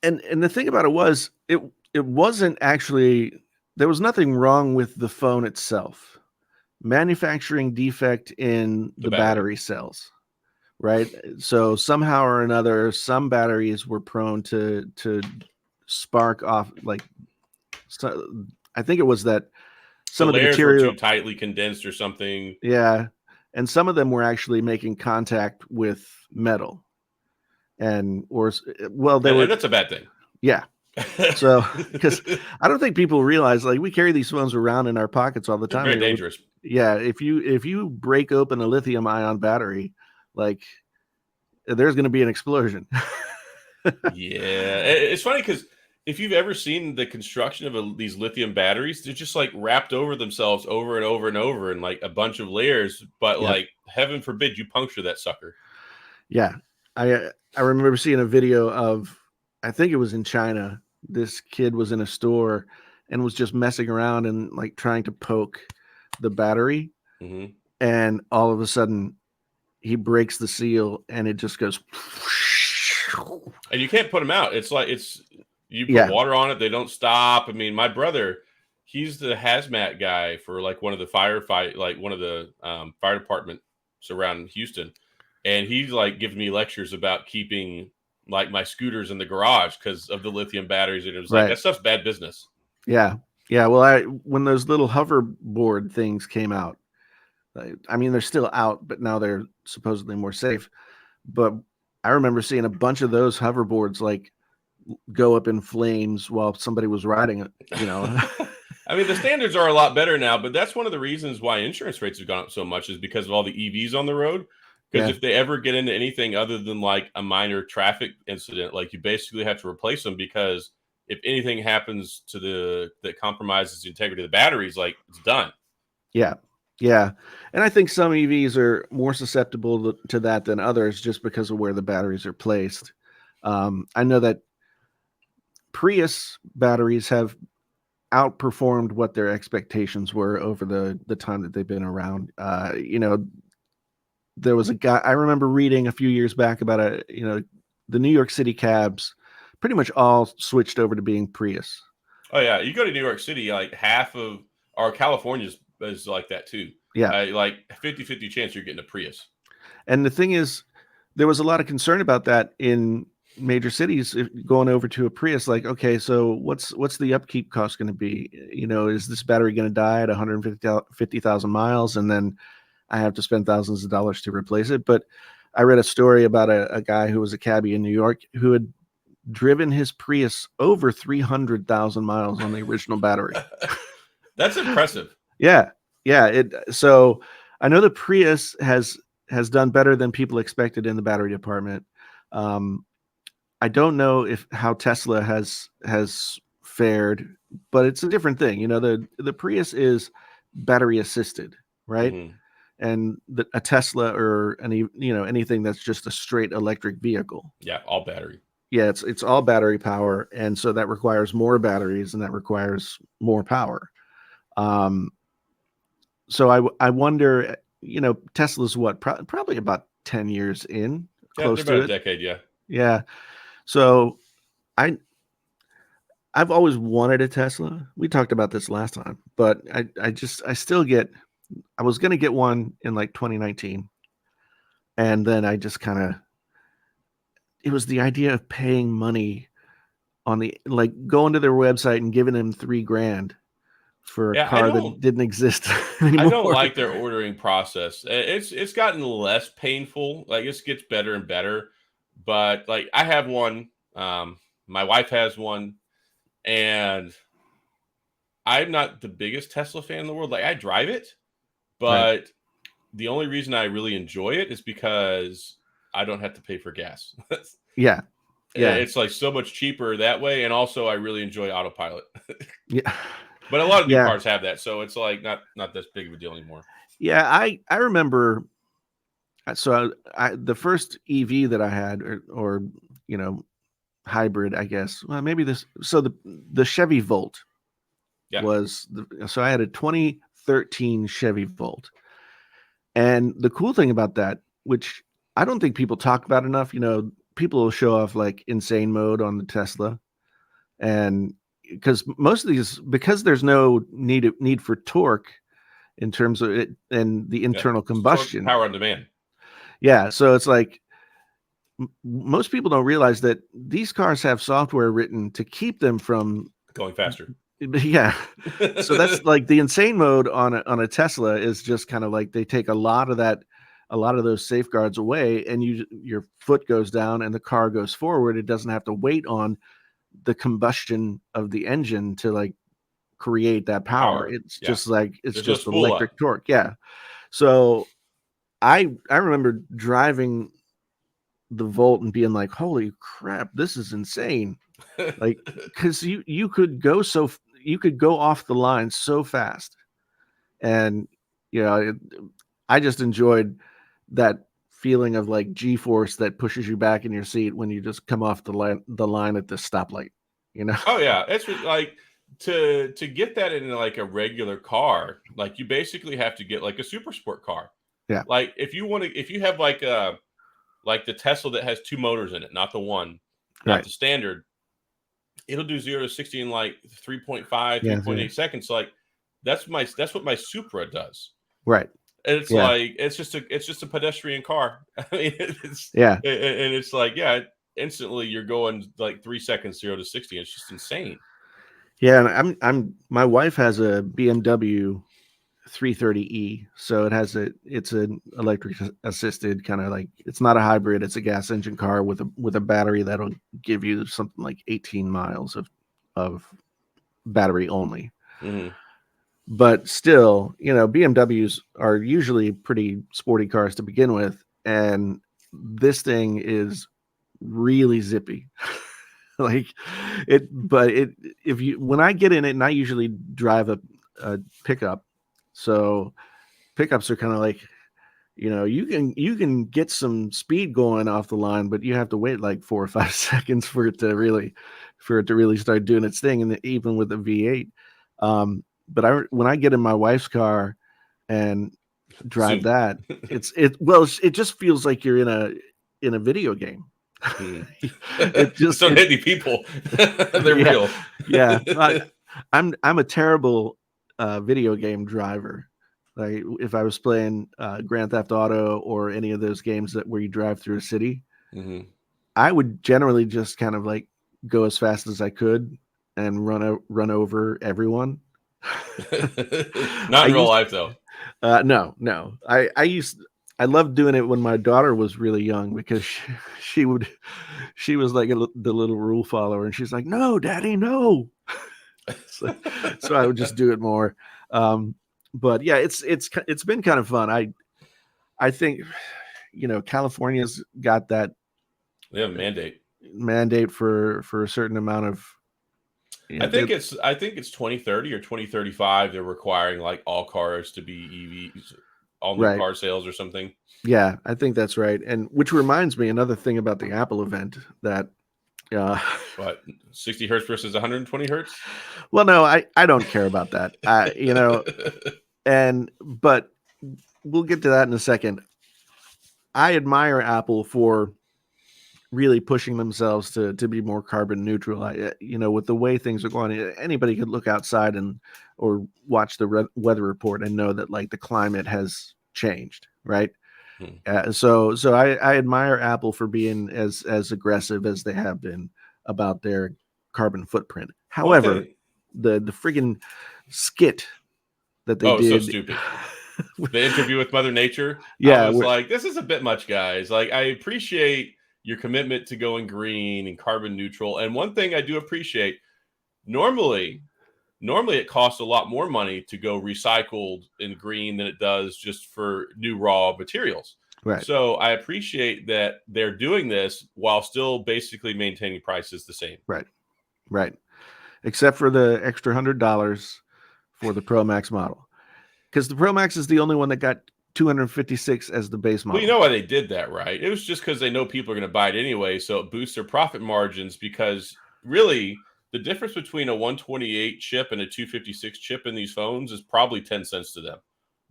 And the thing about it was, it wasn't actually, there was nothing wrong with the phone itself. Manufacturing defect in the battery cells. Right. So somehow or another, some batteries were prone to spark off. Like, so I think it was that some of the material were too tightly condensed or something. Yeah. And some of them were actually making contact with metal. And that's a bad thing. Yeah. So, because I don't think people realize, like, we carry these phones around in our pockets all the time. Very dangerous. Yeah. If you break open a lithium ion battery, like, there's going to be an explosion. Yeah. It's funny because if you've ever seen the construction of these lithium batteries, they're just like wrapped over themselves over and over and over in like a bunch of layers. But Yep. like, heaven forbid you puncture that sucker. Yeah. I remember seeing a video of, I think it was in China. This kid was in a store and was just messing around and like trying to poke the battery. Mm-hmm. And all of a sudden he breaks the seal and it just goes. And you can't put them out. It's like you put Yeah. water on it, they don't stop. I mean, my brother, he's the hazmat guy for like one of the fire departments around Houston, and he's like giving me lectures about keeping like my scooters in the garage because of the lithium batteries, and it was like Right. that stuff's bad business. Yeah. Yeah. Well, when those little hoverboard things came out, I mean, they're still out, but now they're supposedly more safe. But I remember seeing a bunch of those hoverboards like go up in flames while somebody was riding it, you know. I mean, the standards are a lot better now, but that's one of the reasons why insurance rates have gone up so much is because of all the EVs on the road. Because Yeah. if they ever get into anything other than like a minor traffic incident, like you basically have to replace them, because if anything happens to that compromises the integrity of the batteries, like it's done. Yeah. Yeah. And I think some EVs are more susceptible to that than others just because of where the batteries are placed. I know that Prius batteries have outperformed what their expectations were over the time that they've been around. You know, there was a guy I remember reading a few years back about the New York City cabs pretty much all switched over to being Prius. Oh yeah, you go to New York City, like half of our California is like that too. Yeah. Like 50-50 chance you're getting a Prius. And the thing is, there was a lot of concern about that in major cities going over to a Prius. Like, okay, so what's the upkeep cost going to be? You know, is this battery going to die at 150,000 miles, and then I have to spend thousands of dollars to replace it? But I read a story about a guy who was a cabbie in New York who had driven his Prius over 300,000 miles on the original battery. That's impressive. Yeah. So I know the Prius has done better than people expected in the battery department. I don't know how Tesla has fared, but it's a different thing. You know, the Prius is battery assisted, right? Mm-hmm. And a Tesla or anything that's just a straight electric vehicle. Yeah, all battery. Yeah, it's all battery power, and so that requires more batteries, and that requires more power. So I wonder, Tesla's what, probably about 10 years in, close they're to about it. a decade, yeah. Yeah. So I've always wanted a Tesla. We talked about this last time, but I was going to get one in like 2019. And then I just it was the idea of paying money on going to their website and giving them $3,000 for a car that didn't exist anymore. I don't like their ordering process. It's gotten less painful. Like it gets better and better. But like I have one, my wife has one, and I'm not the biggest Tesla fan in the world. Like I drive it, but the only reason I really enjoy it is because I don't have to pay for gas. Yeah. It's like so much cheaper that way, and also I really enjoy autopilot. Yeah. But a lot of new cars have that, so it's like not this big of a deal anymore. Yeah, I remember. So the first EV that I had, or hybrid, I guess. Well, maybe this. So the Chevy Volt was so I had a 2013 Chevy Volt, and the cool thing about that, which I don't think people talk about enough, people will show off like insane mode on the Tesla, and because because there's no need for torque in terms of it and the internal combustion, power on demand. Yeah, so it's like most people don't realize that these cars have software written to keep them from going faster. Yeah, so that's like the insane mode on a Tesla is just kind of like they take a lot of those safeguards away, and your foot goes down and the car goes forward. It doesn't have to wait on the combustion of the engine to like create that power. It's just like it's just electric torque. Yeah. So I remember driving the Volt and being like, holy crap, this is insane. like because you could go you could go off the line so fast, and I just enjoyed that feeling of like G-force that pushes you back in your seat when you just come off the line at the stoplight. Oh yeah, it's like to get that in like a regular car, like you basically have to get like a super sport car. Yeah. Like if you have like the Tesla that has two motors in it, not the one, not Right. the standard, it'll do 0 to 60 in like 3.5, Yeah. 3.8 seconds. Like that's what my Supra does. Right. And it's Yeah. like it's just a pedestrian car. I mean, Yeah. and it's like, yeah, instantly you're going like 3 seconds 0 to 60. It's just insane. Yeah, and my wife has a BMW 330e, so it's an electric assisted kind of like, it's not a hybrid, it's a gas engine car with a battery that'll give you something like 18 miles of battery only. Mm-hmm. But still, BMWs are usually pretty sporty cars to begin with, and this thing is really zippy. Like when I get in it, and I usually drive a pickup, so pickups are kind of like, you can get some speed going off the line, but you have to wait like 4 or 5 seconds for it to really start doing its thing, and even with a V8. But when I get in my wife's car and drive that, it just feels like you're in a video game. It just don't hit any people. They're real. Yeah, I'm a terrible video game driver. Like if I was playing Grand Theft Auto or any of those games where you drive through a city, I would generally just kind of like go as fast as I could and run over everyone. Not in real life though. No. I loved doing it when my daughter was really young, because she was like the little rule follower, and she's like, "No, Daddy, no." So I would just do it more. But yeah, it's been kind of fun. I think California's got that. They have a mandate for a certain amount of. I think it's 2030 or 2035. They're requiring like all cars to be EVs, all new car sales or something. Yeah, I think that's right. And which reminds me, another thing about the Apple event that. What, 60 hertz versus 120 hertz? Well, no, I don't care about that. But we'll get to that in a second. I admire Apple for really pushing themselves to be more carbon neutral. With the way things are going, anybody could look outside or watch the weather report and know that like the climate has changed, right? So I admire Apple for being as aggressive as they have been about their carbon footprint. However, the friggin' skit that they did, so stupid. The interview with Mother Nature. Yeah, I was like, this is a bit much, guys. Like, I appreciate your commitment to going green and carbon neutral. And one thing I do appreciate, normally it costs a lot more money to go recycled and green than it does just for new raw materials. Right. So I appreciate that they're doing this while still basically maintaining prices the same. Right. Except for the extra $100 for the Pro Max model, because the Pro Max is the only one that got 256 as the base model. Well, you know why they did that, right? It was just because they know people are going to buy it anyway, so it boosts their profit margins. Because really, the difference between a 128 chip and a 256 chip in these phones is probably 10 cents to them,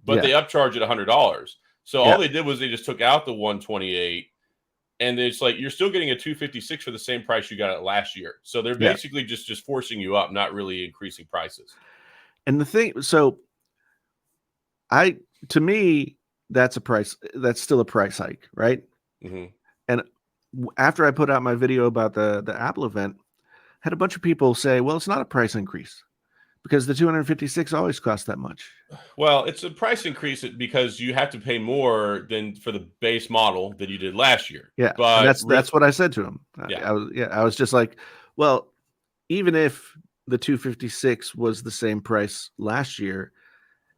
but they upcharge it $100. So all they did was they just took out the 128, and it's like you're still getting a 256 for the same price you got it last year. So they're basically just forcing you up, not really increasing prices. And the thing, so to me, that's still a price hike, right? Mm-hmm. And after I put out my video about the Apple event, had a bunch of people say, well, it's not a price increase because the 256 always costs that much. Well, it's a price increase because you have to pay more than for the base model than you did last year. Yeah, but that's what I said to him. I was just like, well, even if the 256 was the same price last year,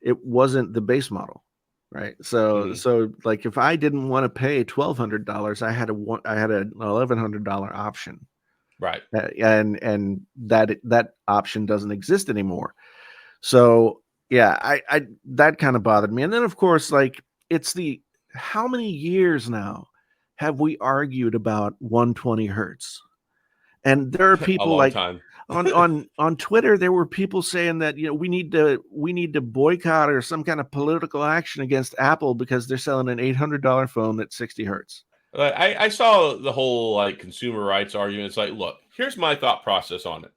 it wasn't the base model, right? So like if I didn't want to pay $1,200, I had an $1,100 option. Right. And that option doesn't exist anymore. So yeah, I that kind of bothered me. And then of course, like it's the how many years now have we argued about 120 hertz? And there are A people long like time. on Twitter, there were people saying that we need to boycott or some kind of political action against Apple because they're selling an $800 phone at 60 hertz. Like, I saw the whole like consumer rights argument. It's like, look, here's my thought process on it.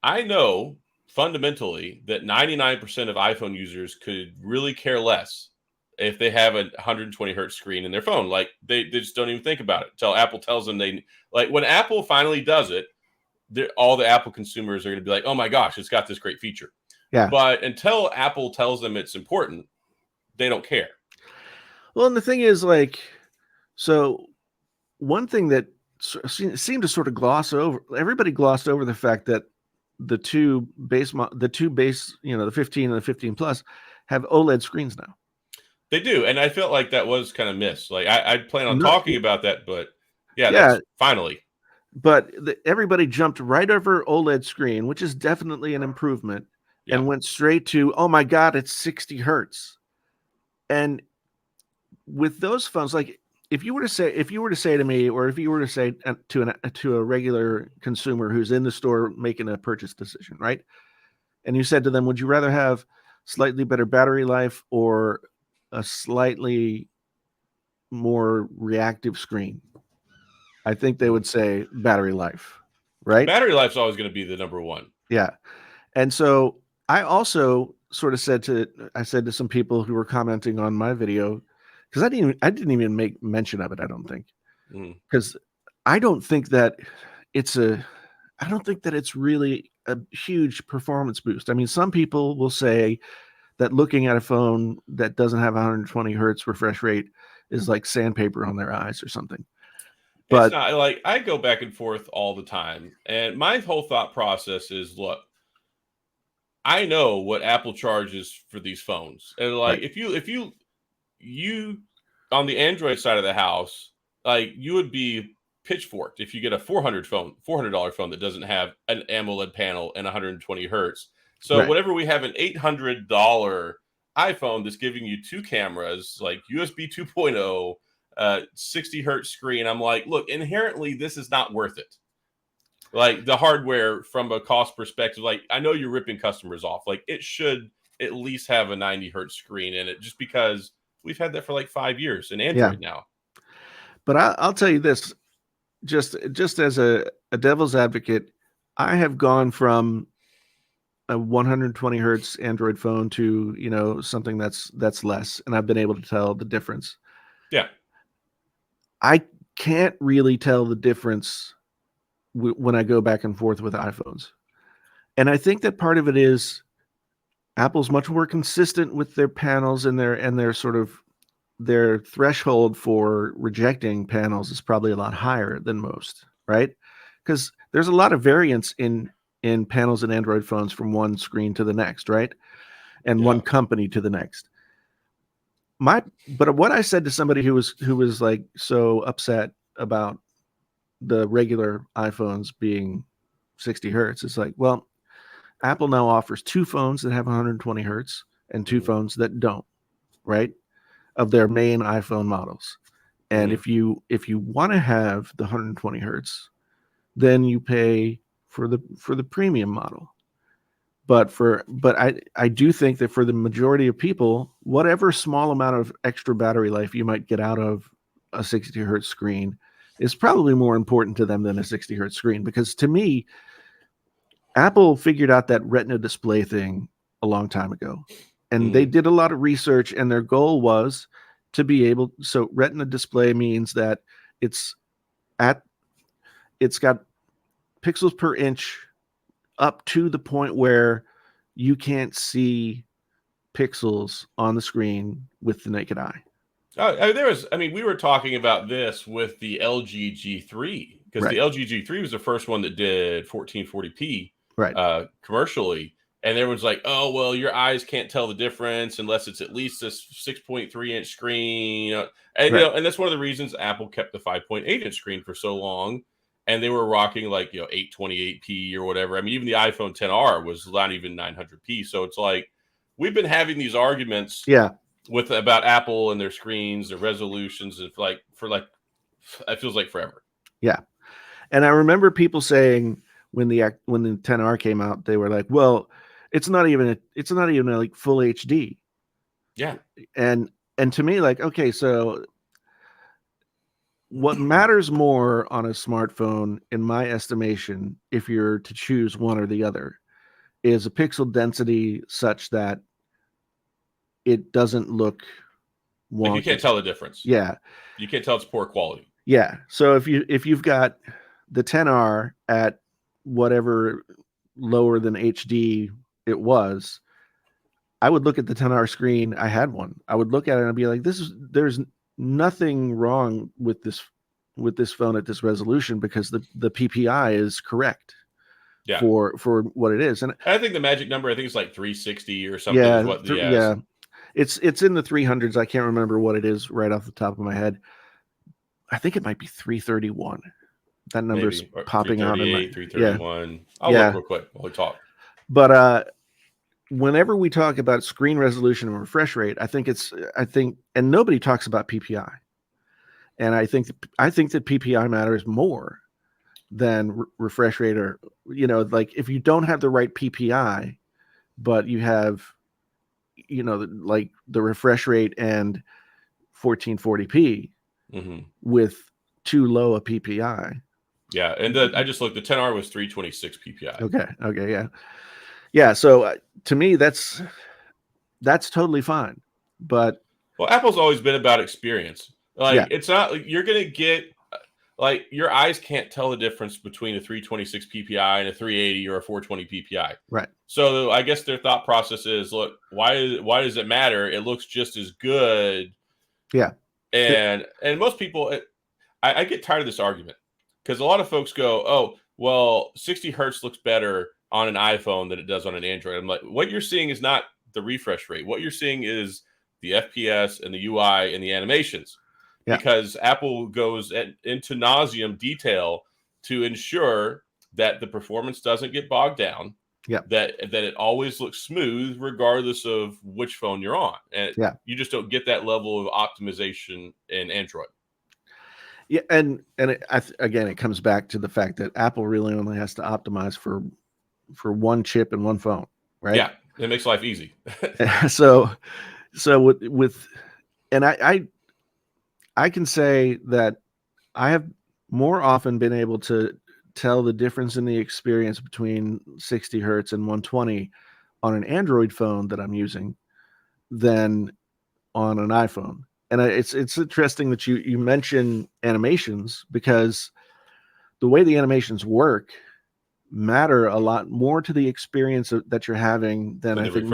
I know fundamentally that 99% of iPhone users could really care less if they have a 120 hertz screen in their phone. Like they just don't even think about it until Apple tells them they like when Apple finally does it, all the Apple consumers are going to be like, oh my gosh, it's got this great feature. Yeah. But until Apple tells them it's important, they don't care. Well, and the thing is, like, so one thing that seemed to sort of everybody glossed over the fact that the two base, the 15 and the 15 plus have OLED screens now. They do, and I felt like that was kind of missed. Like I plan on No, talking about that, but yeah, yeah, that's finally. but everybody jumped right over OLED screen, which is definitely an improvement, Yeah. and went straight to, oh my God, it's 60 hertz. And with those phones, like if you were to say to me, or if you were to say to a regular consumer who's in the store making a purchase decision, right? And you said to them, would you rather have slightly better battery life or a slightly more reactive screen? I think they would say battery life, right? Battery life's always going to be the number one. Yeah. And so I also sort of said to some people who were commenting on my video, because I didn't even make mention of it, I don't think. Because I don't think that it's really a huge performance boost. I mean, some people will say that looking at a phone that doesn't have 120 hertz refresh rate is like sandpaper on their eyes or something. It's But not like I go back and forth all the time. And my whole thought process is look, I know what Apple charges for these phones. And like right, if you on the Android side of the house, like you would be pitchforked if you get a $400 phone that doesn't have an AMOLED panel and 120 hertz. So right. whenever we have an $800 iPhone that's giving you two cameras, like USB 2.0, 60 hertz screen, I'm like, look, inherently this is not worth it. Like the hardware from a cost perspective, like I know you're ripping customers off. Like it should at least have a 90 hertz screen in it, just because we've had that for like 5 years in Android now. But I'll tell you this, just as a devil's advocate, I have gone from a 120 hertz Android phone to something that's less, and I've been able to tell the difference. Yeah. I can't really tell the difference when I go back and forth with iPhones. And I think that part of it is Apple's much more consistent with their panels, and their sort of their threshold for rejecting panels is probably a lot higher than most, right? Because there's a lot of variance in panels in Android phones from one screen to the next, right? And one company to the next. But what I said to somebody who was like so upset about the regular iPhones being 60 hertz, it's like, well, Apple now offers two phones that have 120 hertz and two phones that don't, right? Of their main iPhone models. And if you want to have the 120 hertz, then you pay for the premium model. But I do think that for the majority of people, whatever small amount of extra battery life you might get out of a 60 hertz screen is probably more important to them than a 60 hertz screen. Because to me, Apple figured out that Retina display thing a long time ago. And they did a lot of research, and their goal was to be able. So Retina display means that it's got pixels per inch up to the point where you can't see pixels on the screen with the naked eye. We were talking about this with the LG G3, because the LG G3 was the first one that did 1440p commercially. And everyone's like, oh, well, your eyes can't tell the difference unless it's at least a 6.3 inch screen. And that's one of the reasons Apple kept the 5.8 inch screen for so long. and they were rocking like 828p or whatever. I mean, even the iPhone 10R was not even 900p. So it's like we've been having these arguments with about Apple and their screens, their resolutions, and for it feels like forever. Yeah, and I remember people saying when the 10R came out, they were like, "Well, it's not even like full HD." Yeah, and to me, like, okay, so what matters more on a smartphone, in my estimation, if you're to choose one or the other, is a pixel density such that it doesn't look wonky. like you can't tell the difference. Yeah, you can't tell it's poor quality. Yeah, so if you've got the 10R at whatever lower than HD it was, I would look at the 10R screen. I had one. I would look at it and be like, there's nothing wrong with this phone at this resolution, because the PPI is correct. Yeah. For what it is. And I think the magic number, I think it's like 360 or something. Yeah, is what yeah. It's in the 300s. I can't remember what it is right off the top of my head. I think it might be 331. That number's popping out in my 331. Yeah. I'll look real quick while we talk. But whenever we talk about screen resolution and refresh rate, I think and nobody talks about PPI. And I think that PPI matters more than refresh rate, or like if you don't have the right PPI, but you have like the refresh rate and 1440p with too low a PPI. Yeah, and I just looked. The 10R was 326 PPI. Okay, yeah. So to me, that's totally fine. But Apple's always been about experience. Like it's not like you're gonna get. Like your eyes can't tell the difference between a 326 PPI and a 380 or a 420 PPI. Right. So I guess their thought process is, look, why does it matter? It looks just as good. Yeah. And most people, I get tired of this argument, because a lot of folks go, oh, well, 60 hertz looks better on an iPhone than it does on an Android. I'm like, what you're seeing is not the refresh rate. What you're seeing is the FPS and the UI and the animations. Yeah. Because Apple goes into nauseam detail to ensure that the performance doesn't get bogged down. Yeah. That it always looks smooth regardless of which phone you're on. And you just don't get that level of optimization in Android. Yeah, and again, it comes back to the fact that Apple really only has to optimize for one chip and one phone, right? Yeah, it makes life easy. So with and I can say that I have more often been able to tell the difference in the experience between 60 hertz and 120 on an Android phone that I'm using than on an iPhone. And it's interesting that you mention animations, because the way the animations work matter a lot more to the experience that you're having than I think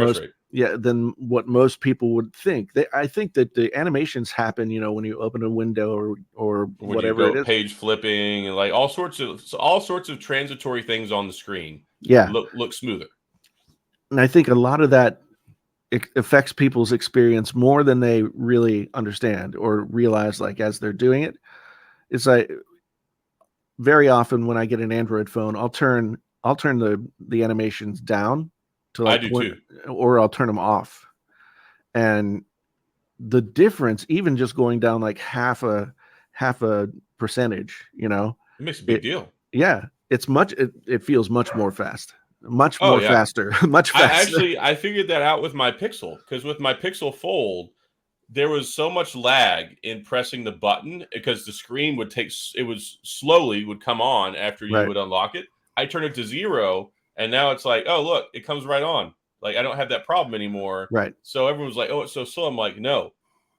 than what most people would think. I think that the animations happen, when you open a window or when whatever you go it is, page flipping, and like all sorts of transitory things on the screen. Yeah, look smoother. And I think a lot of that affects people's experience more than they really understand or realize. Like as they're doing it, it's like very often when I get an Android phone, I'll turn the animations down to like I do too, or I'll turn them off. And the difference, even just going down like half a percentage, it makes a big deal. Yeah, it feels much more fast, faster, much faster. I figured that out with my Pixel, because with my Pixel Fold, there was so much lag in pressing the button, because the screen would slowly come on after you would unlock it. I turned it to 0, and now it's like, oh, look, it comes right on. Like, I don't have that problem anymore. Right. So everyone's like, oh, it's so slow. I'm like, no,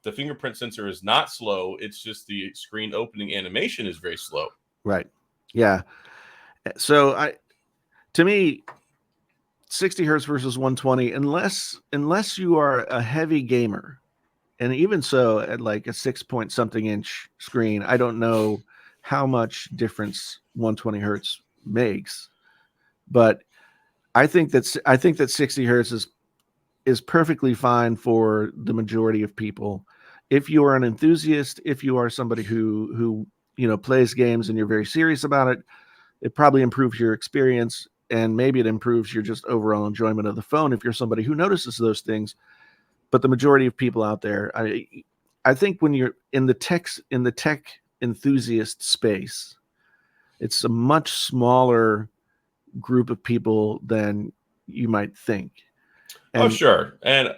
the fingerprint sensor is not slow. It's just the screen opening animation is very slow. Right. Yeah. So to me, 60 hertz versus 120, unless you are a heavy gamer, and even so, at like a 6-point-something inch screen, I don't know how much difference 120 hertz makes, but I think that 60 hertz is perfectly fine for the majority of people. If you are an enthusiast, if you are somebody who plays games and you're very serious about it, it probably improves your experience, and maybe it improves your just overall enjoyment of the phone if you're somebody who notices those things. But the majority of people out there, I think when you're in the tech enthusiast space, it's a much smaller group of people than you might think. Oh, sure. And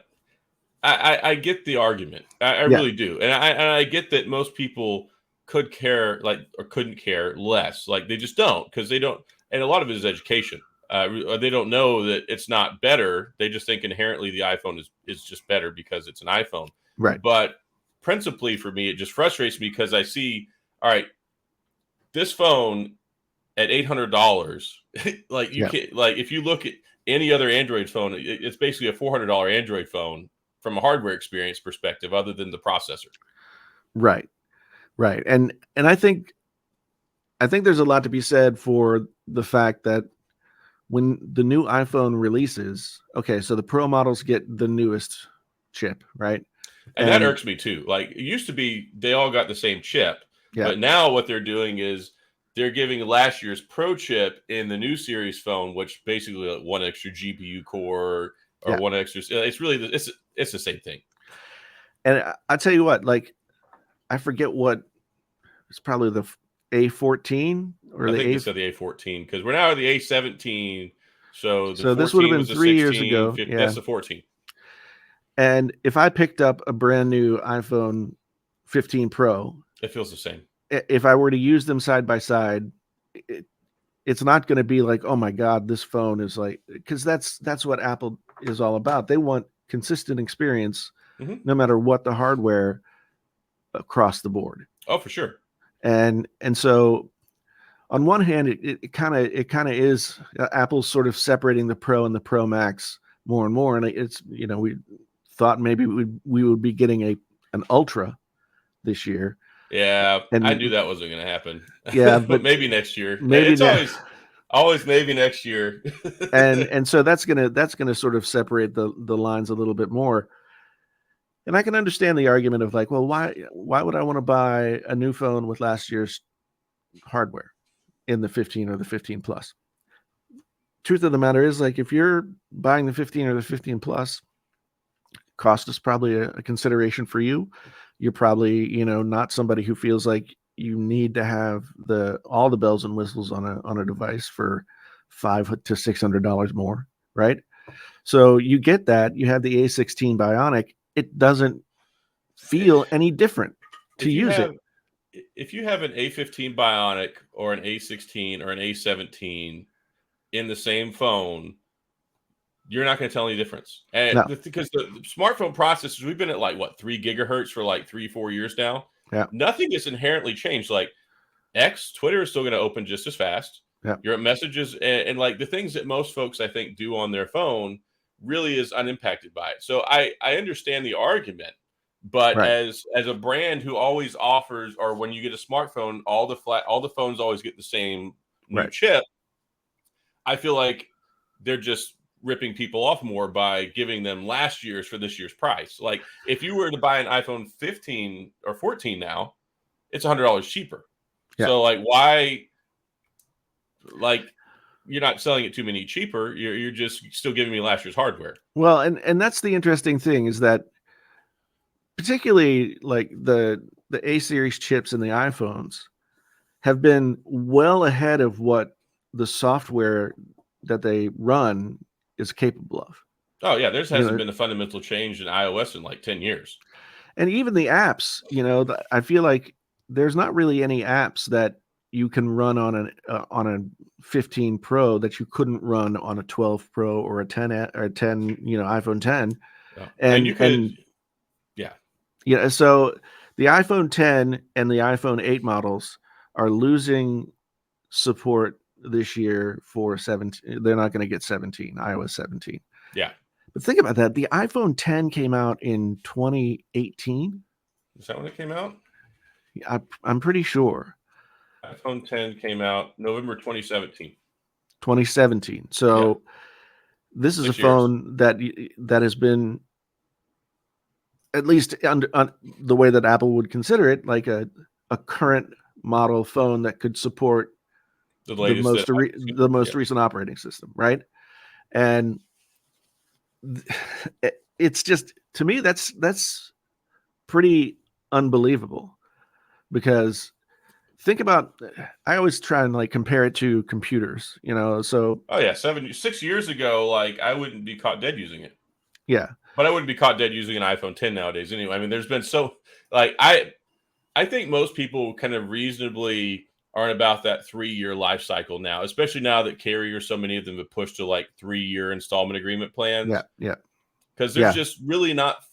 I get the argument. I really do. And I get that most people could care or couldn't care less. Like they just don't, because they don't. And a lot of it is education. They don't know that it's not better. They just think inherently the iPhone is just better because it's an iPhone. Right. But principally for me, it just frustrates me because I see, all right, this phone at $800, like you can't, like if you look at any other Android phone, it's basically a $400 Android phone from a hardware experience perspective, other than the processor. Right. And I think there's a lot to be said for the fact that when the new iPhone releases, okay, so the Pro models get the newest chip, right? And that irks me too. Like it used to be, they all got the same chip, but now what they're doing is they're giving last year's Pro chip in the new series phone, which basically like one extra GPU core or one extra. It's really it's the same thing. And I tell you what, like I forget what it's probably the A14 or I the think they said the A14 because we're now at the A17. So this would have been 3 years ago. 15, that's the 14. And if I picked up a brand new iPhone 15 Pro, it feels the same. If I were to use them side by side, it's not going to be like, oh my God, this phone is like, because that's what Apple is all about. They want consistent experience, no matter what the hardware, across the board. Oh, for sure. And so on one hand, it kind of is Apple's sort of separating the Pro and the Pro Max more and more. And it's, we thought maybe we would be getting an Ultra this year. Yeah, and I knew that wasn't going to happen. Yeah, but maybe next year. Maybe it's always maybe next year. and so that's gonna sort of separate the lines a little bit more. And I can understand the argument of like, well, why would I want to buy a new phone with last year's hardware in the 15 or the 15 Plus? Truth of the matter is, like, if you're buying the 15 or the 15 Plus, cost is probably a consideration for you. You're probably, not somebody who feels like you need to have all the bells and whistles on a device for $500 to $600 more, right? So you get that. You have the A16 Bionic. It doesn't feel any different to use it. If you have an A15 Bionic or an A16 or an A17 in the same phone, you're not going to tell any difference. And because the smartphone processors, we've been at like 3 gigahertz for like 3-4 years now. Yeah. Nothing has inherently changed. Like Twitter is still going to open just as fast. Yeah. Your messages and like the things that most folks I think do on their phone really is unimpacted by it. So I understand the argument, but as a brand who always offers, or when you get a smartphone, all the phones always get the same new chip. I feel like they're just ripping people off more by giving them last year's for this year's price. Like if you were to buy an iPhone 15 or 14 now, it's $100 cheaper. Yeah. So like why? Like you're not selling it too many cheaper. You're just still giving me last year's hardware. Well, and that's the interesting thing is that particularly like the A series chips in the iPhones have been well ahead of what the software that they run is capable of. Oh yeah, there hasn't been a fundamental change in iOS in like 10 years. And even the apps, I feel like there's not really any apps that you can run on a 15 Pro that you couldn't run on a 12 Pro or a 10 iPhone 10. Oh. And you could, so the iPhone 10 and the iPhone 8 models are losing support this year for 17. They're not going to get 17, iOS 17. Yeah. But think about that. The iPhone 10 came out in 2018. Is that when it came out? I'm pretty sure. iPhone 10 came out November 2017. 2017. So this is 6 a phone that has been, at least on the way that Apple would consider it, like a current model phone that could support The latest, the most recent operating system, right? And it's just, to me, that's pretty unbelievable, because think about, I always try and like compare it to computers, so oh yeah, 6 years ago, like I wouldn't be caught dead using it. yeah, But I wouldn't be caught dead using an iPhone 10 nowadays anyway. I mean, there's been like I think most people kind of reasonably are in about that 3-year life cycle now, especially now that carriers, so many of them have pushed to like 3-year installment agreement plans. yeah, Because there's just really not.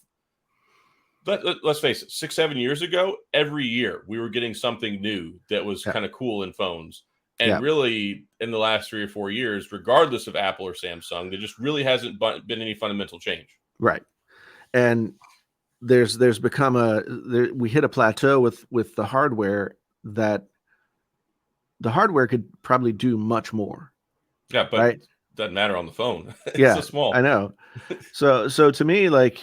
Let's face it, 6-7 years ago, every year we were getting something new that was kind of cool in phones. And really, in the last 3 or 4 years, regardless of Apple or Samsung, there just really hasn't been any fundamental change. right. And there's become we hit a plateau with the hardware, that the hardware could probably do much more. Yeah, but right? It doesn't matter on the phone. It's Yeah, so small. I know. So to me, like,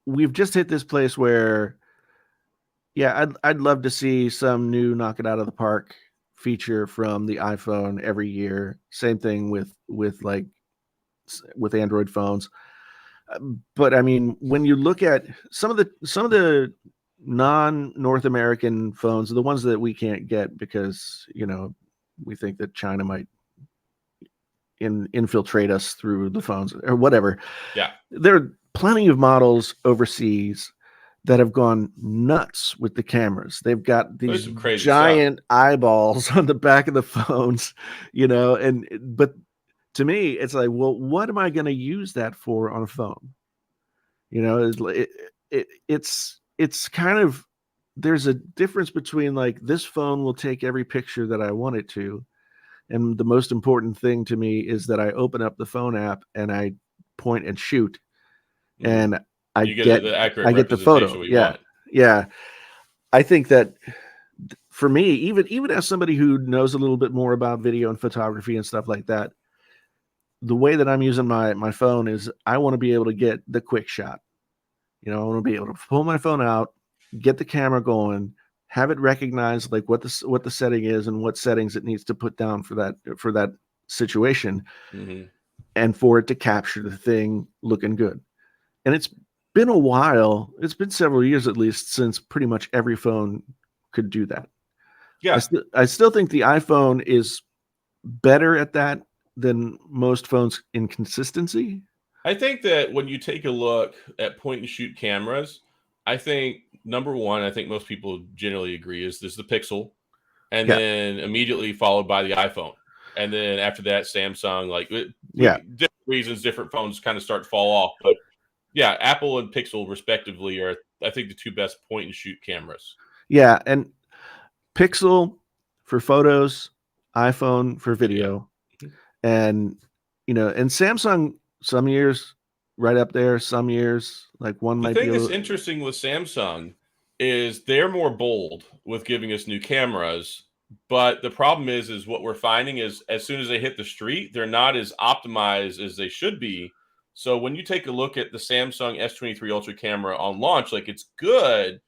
we've just hit this place where, yeah, I'd love to see some new knock it out of the park feature from the iPhone every year. Same thing with Android phones. But I mean, when you look at some of the non-North American phones, the ones that we can't get because we think that China might infiltrate us through the phones or whatever. Yeah, there are plenty of models overseas that have gone nuts with the cameras. They've got these giant eyeballs on the back of the phones, but to me, it's like, well, what am I going to use that for on a phone? It's kind of, there's a difference between like, this phone will take every picture that I want it to. And the most important thing to me is that I open up the phone app and I point and shoot, and I get the photo. Yeah. I think that for me, even as somebody who knows a little bit more about video and photography and stuff like that, the way that I'm using my phone is I want to be able to get the quick shot. I want to be able to pull my phone out, get the camera going, have it recognize like what the setting is and what settings it needs to put down for that situation, and for it to capture the thing looking good. And it's been a while. It's been several years at least since pretty much every phone could do that. Yeah, I still think the iPhone is better at that than most phones in consistency. I think that when you take a look at point and shoot cameras, I think number one, I think most people generally agree is the Pixel, and then immediately followed by the iPhone. And then after that, Samsung, different reasons, different phones kind of start to fall off. But yeah, Apple and Pixel respectively are, I think, the two best point and shoot cameras. Yeah. And Pixel for photos, iPhone for video. And, and Samsung, some years right up there, some years like one might be. The thing that's interesting with Samsung is they're more bold with giving us new cameras, but the problem is what we're finding is as soon as they hit the street, they're not as optimized as they should be. So when you take a look at the Samsung S23 Ultra camera on launch, like, it's good,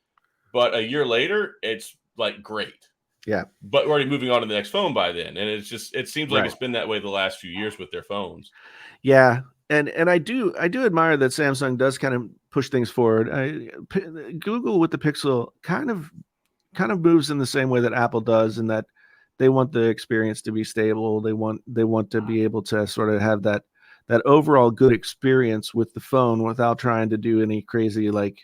but a year later, it's like great. Yeah. But we're already moving on to the next phone by then. And it seems like it's been that way the last few years with their phones. Yeah. And I do admire that Samsung does kind of push things forward. Google with the Pixel kind of moves in the same way that Apple does, in that they want the experience to be stable. They want to be able to sort of have that overall good experience with the phone without trying to do any crazy like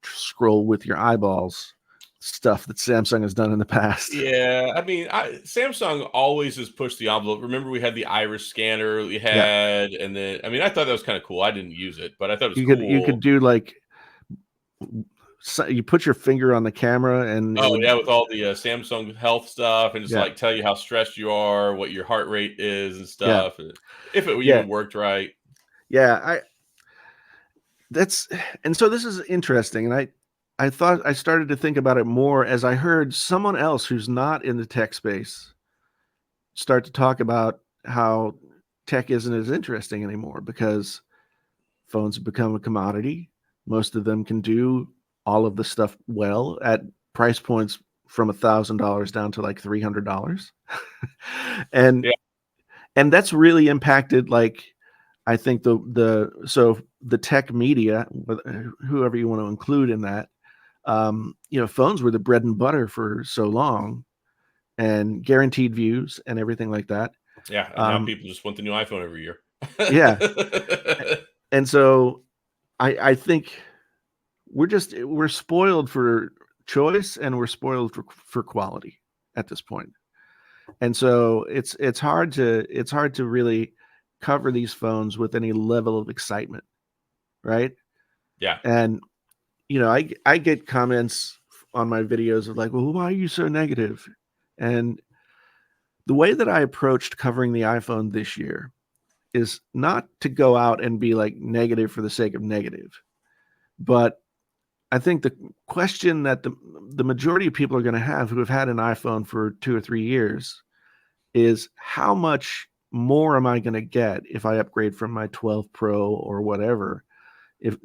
scroll with your eyeballs stuff that Samsung has done in the past. Yeah, I mean, Samsung always has pushed the envelope. Remember, we had the iris scanner we had, and then, I mean, I thought that was kind of cool. I didn't use it, but I thought it was cool. You could do like, you put your finger on the camera and with all the Samsung health stuff, and just like tell you how stressed you are, what your heart rate is and stuff, if it even worked right. Yeah, and so this is interesting, and I thought I started to think about it more as I heard someone else who's not in the tech space start to talk about how tech isn't as interesting anymore because phones have become a commodity. Most of them can do all of the stuff well at price points from $1,000 down to like $300. and Yeah. and that's really impacted, like, I think so the tech media, whoever you want to include in that, phones were the bread and butter for so long, and guaranteed views and everything like that. Yeah, and now people just want the new iPhone every year. Yeah. And so I think we're spoiled for choice, and we're spoiled for quality at this point. And so it's hard to really cover these phones with any level of excitement, right? Yeah. And I get comments on my videos of like, well, why are you so negative? And the way that I approached covering the iPhone this year is not to go out and be like negative for the sake of negative, but I think the question that the majority of people are going to have who have had an iPhone for 2 or 3 years is, how much more am I going to get if I upgrade from my 12 Pro or whatever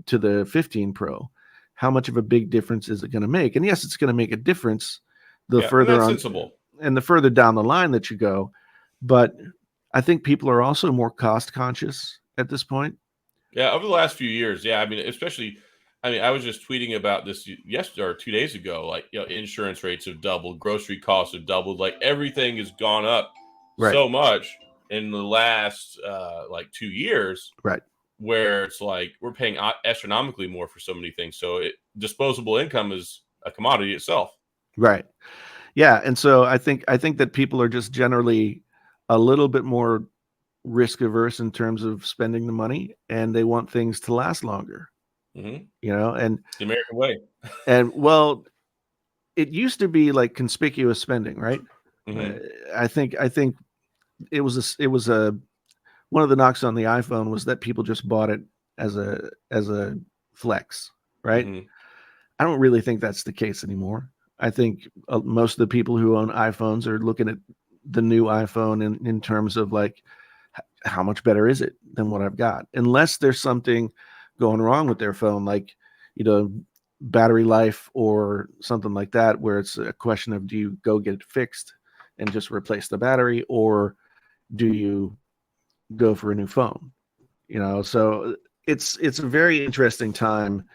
to the 15 Pro? How much of a big difference is it going to make? And yes, it's going to make a difference the Yeah, and further that's on sensible. and the further down the line that you go. But I think people are also more cost conscious at this point. Yeah, over the last few years, yeah, I mean, especially, I mean, I was just tweeting about this yesterday or 2 days ago. Like, insurance rates have doubled, grocery costs have doubled, like everything has gone up Right. so much in the last like 2 years, Right. where it's like we're paying astronomically more for so many things. So disposable income is a commodity itself. Right. Yeah. And so I think that people are just generally a little bit more risk averse in terms of spending the money, and they want things to last longer. Mm-hmm. And The American way. and well, it used to be like conspicuous spending, right? Mm-hmm. I think it was a one of the knocks on the iPhone was that people just bought it as a flex, right? Mm-hmm. I don't really think that's the case anymore. I think most of the people who own iPhones are looking at the new iPhone in terms of like, how much better is it than what I've got? Unless there's something going wrong with their phone, like, battery life or something like that, where it's a question of, do you go get it fixed and just replace the battery, or do you go for a new phone? So it's a very interesting time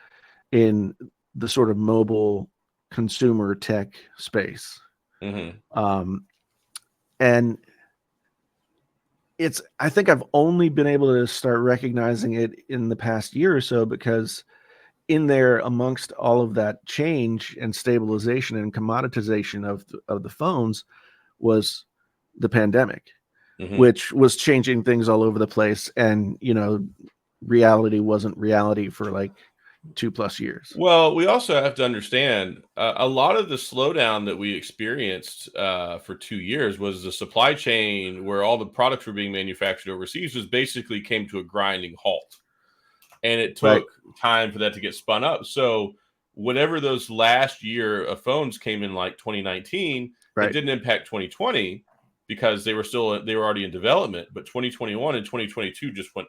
in the sort of mobile consumer tech space. Mm-hmm. And I think I've only been able to start recognizing it in the past year or so, because in there, amongst all of that change and stabilization and commoditization of the phones, was the pandemic, Mm-hmm. which was changing things all over the place. And, reality wasn't reality for like 2+ years. Well, we also have to understand a lot of the slowdown that we experienced for 2 years was the supply chain, where all the products were being manufactured overseas, was basically came to a grinding halt. And it Right. took time for that to get spun up. So whatever those last year of phones came in like 2019, Right. it didn't impact 2020 because they were already in development. But 2021 and 2022 just went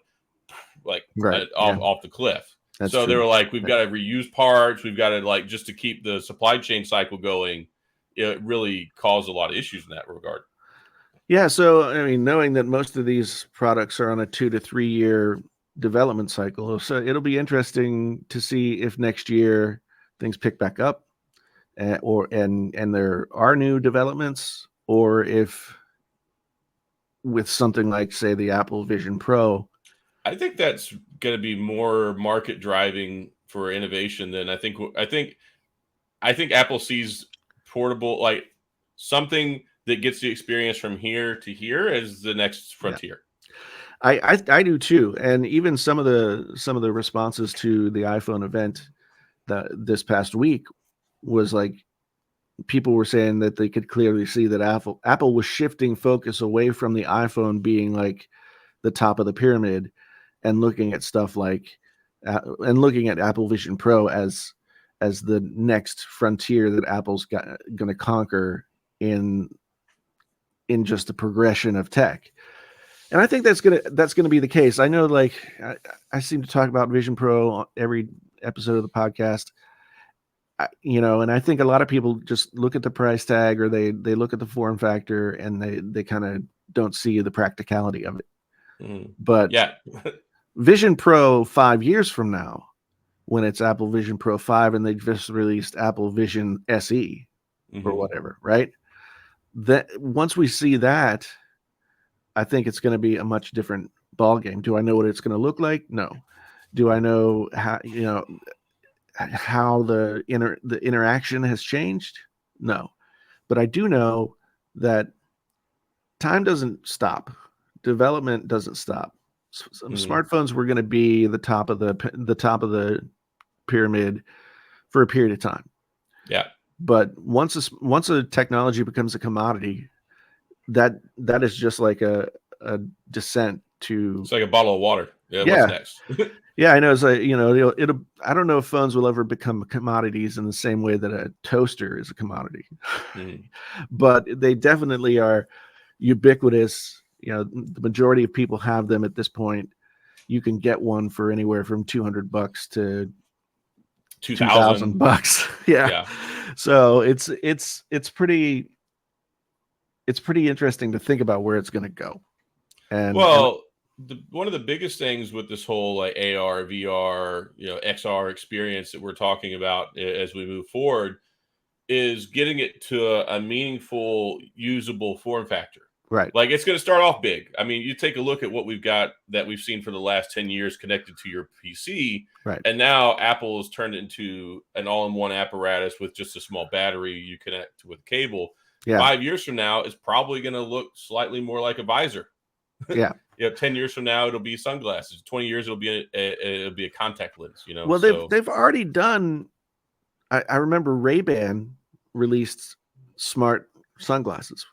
like Right. off the cliff. That's So they true. were like, we've got to reuse parts. We've got to, like, just to keep the supply chain cycle going. It really caused a lot of issues in that regard. Yeah. So, I mean, knowing that most of these products are on a 2 to 3 year development cycle, so it'll be interesting to see if next year things pick back up, and there are new developments, or if with something like, say, the Apple Vision Pro. I think that's going to be more market driving for innovation than I think. I think Apple sees portable, like something that gets the experience from here to here, as the next frontier. I do too. And even some of the responses to the iPhone event this past week was like, people were saying that they could clearly see that Apple was shifting focus away from the iPhone being like the top of the pyramid, and looking at stuff like and looking at Apple Vision Pro as the next frontier that Apple's going to conquer in just the progression of tech. And I think that's gonna be the case. I know, like, I seem to talk about Vision Pro on every episode of the podcast. and I think a lot of people just look at the price tag, or they look at the form factor, and they kind of don't see the practicality of it. Mm. But Yeah. Vision Pro 5 years from now, when it's Apple Vision Pro 5 and they just released Apple Vision SE or whatever, right? That once we see that, I think it's going to be a much different ball game. Do I know what it's going to look like? No. Do I know how the interaction has changed? No. But I do know that time doesn't stop. Development doesn't stop. Smartphones were going to be the top of the pyramid for a period of time. Yeah. But once a technology becomes a commodity, that is just like a descent to. It's like a bottle of water. Yeah. Yeah. What's next? Yeah, I know. It's like, it'll. I don't know if phones will ever become commodities in the same way that a toaster is a commodity, but they definitely are ubiquitous. The majority of people have them at this point. You can get one for anywhere from $200 to $2,000. Yeah. So it's pretty interesting to think about where it's going to go. And one of the biggest things with this whole like AR, VR, XR experience that we're talking about as we move forward is getting it to a meaningful, usable form factor. Right. Like it's going to start off big. I mean, you take a look at what we've got that we've seen for the last 10 years connected to your PC. Right. And now Apple has turned it into an all-in-one apparatus with just a small battery you connect with cable. Yeah. 5 years from now, it's probably going to look slightly more like a visor. Yeah. 10 years from now, it'll be sunglasses. 20 years, it'll be a contact lens. Well, they've already done. I remember Ray-Ban released smart sunglasses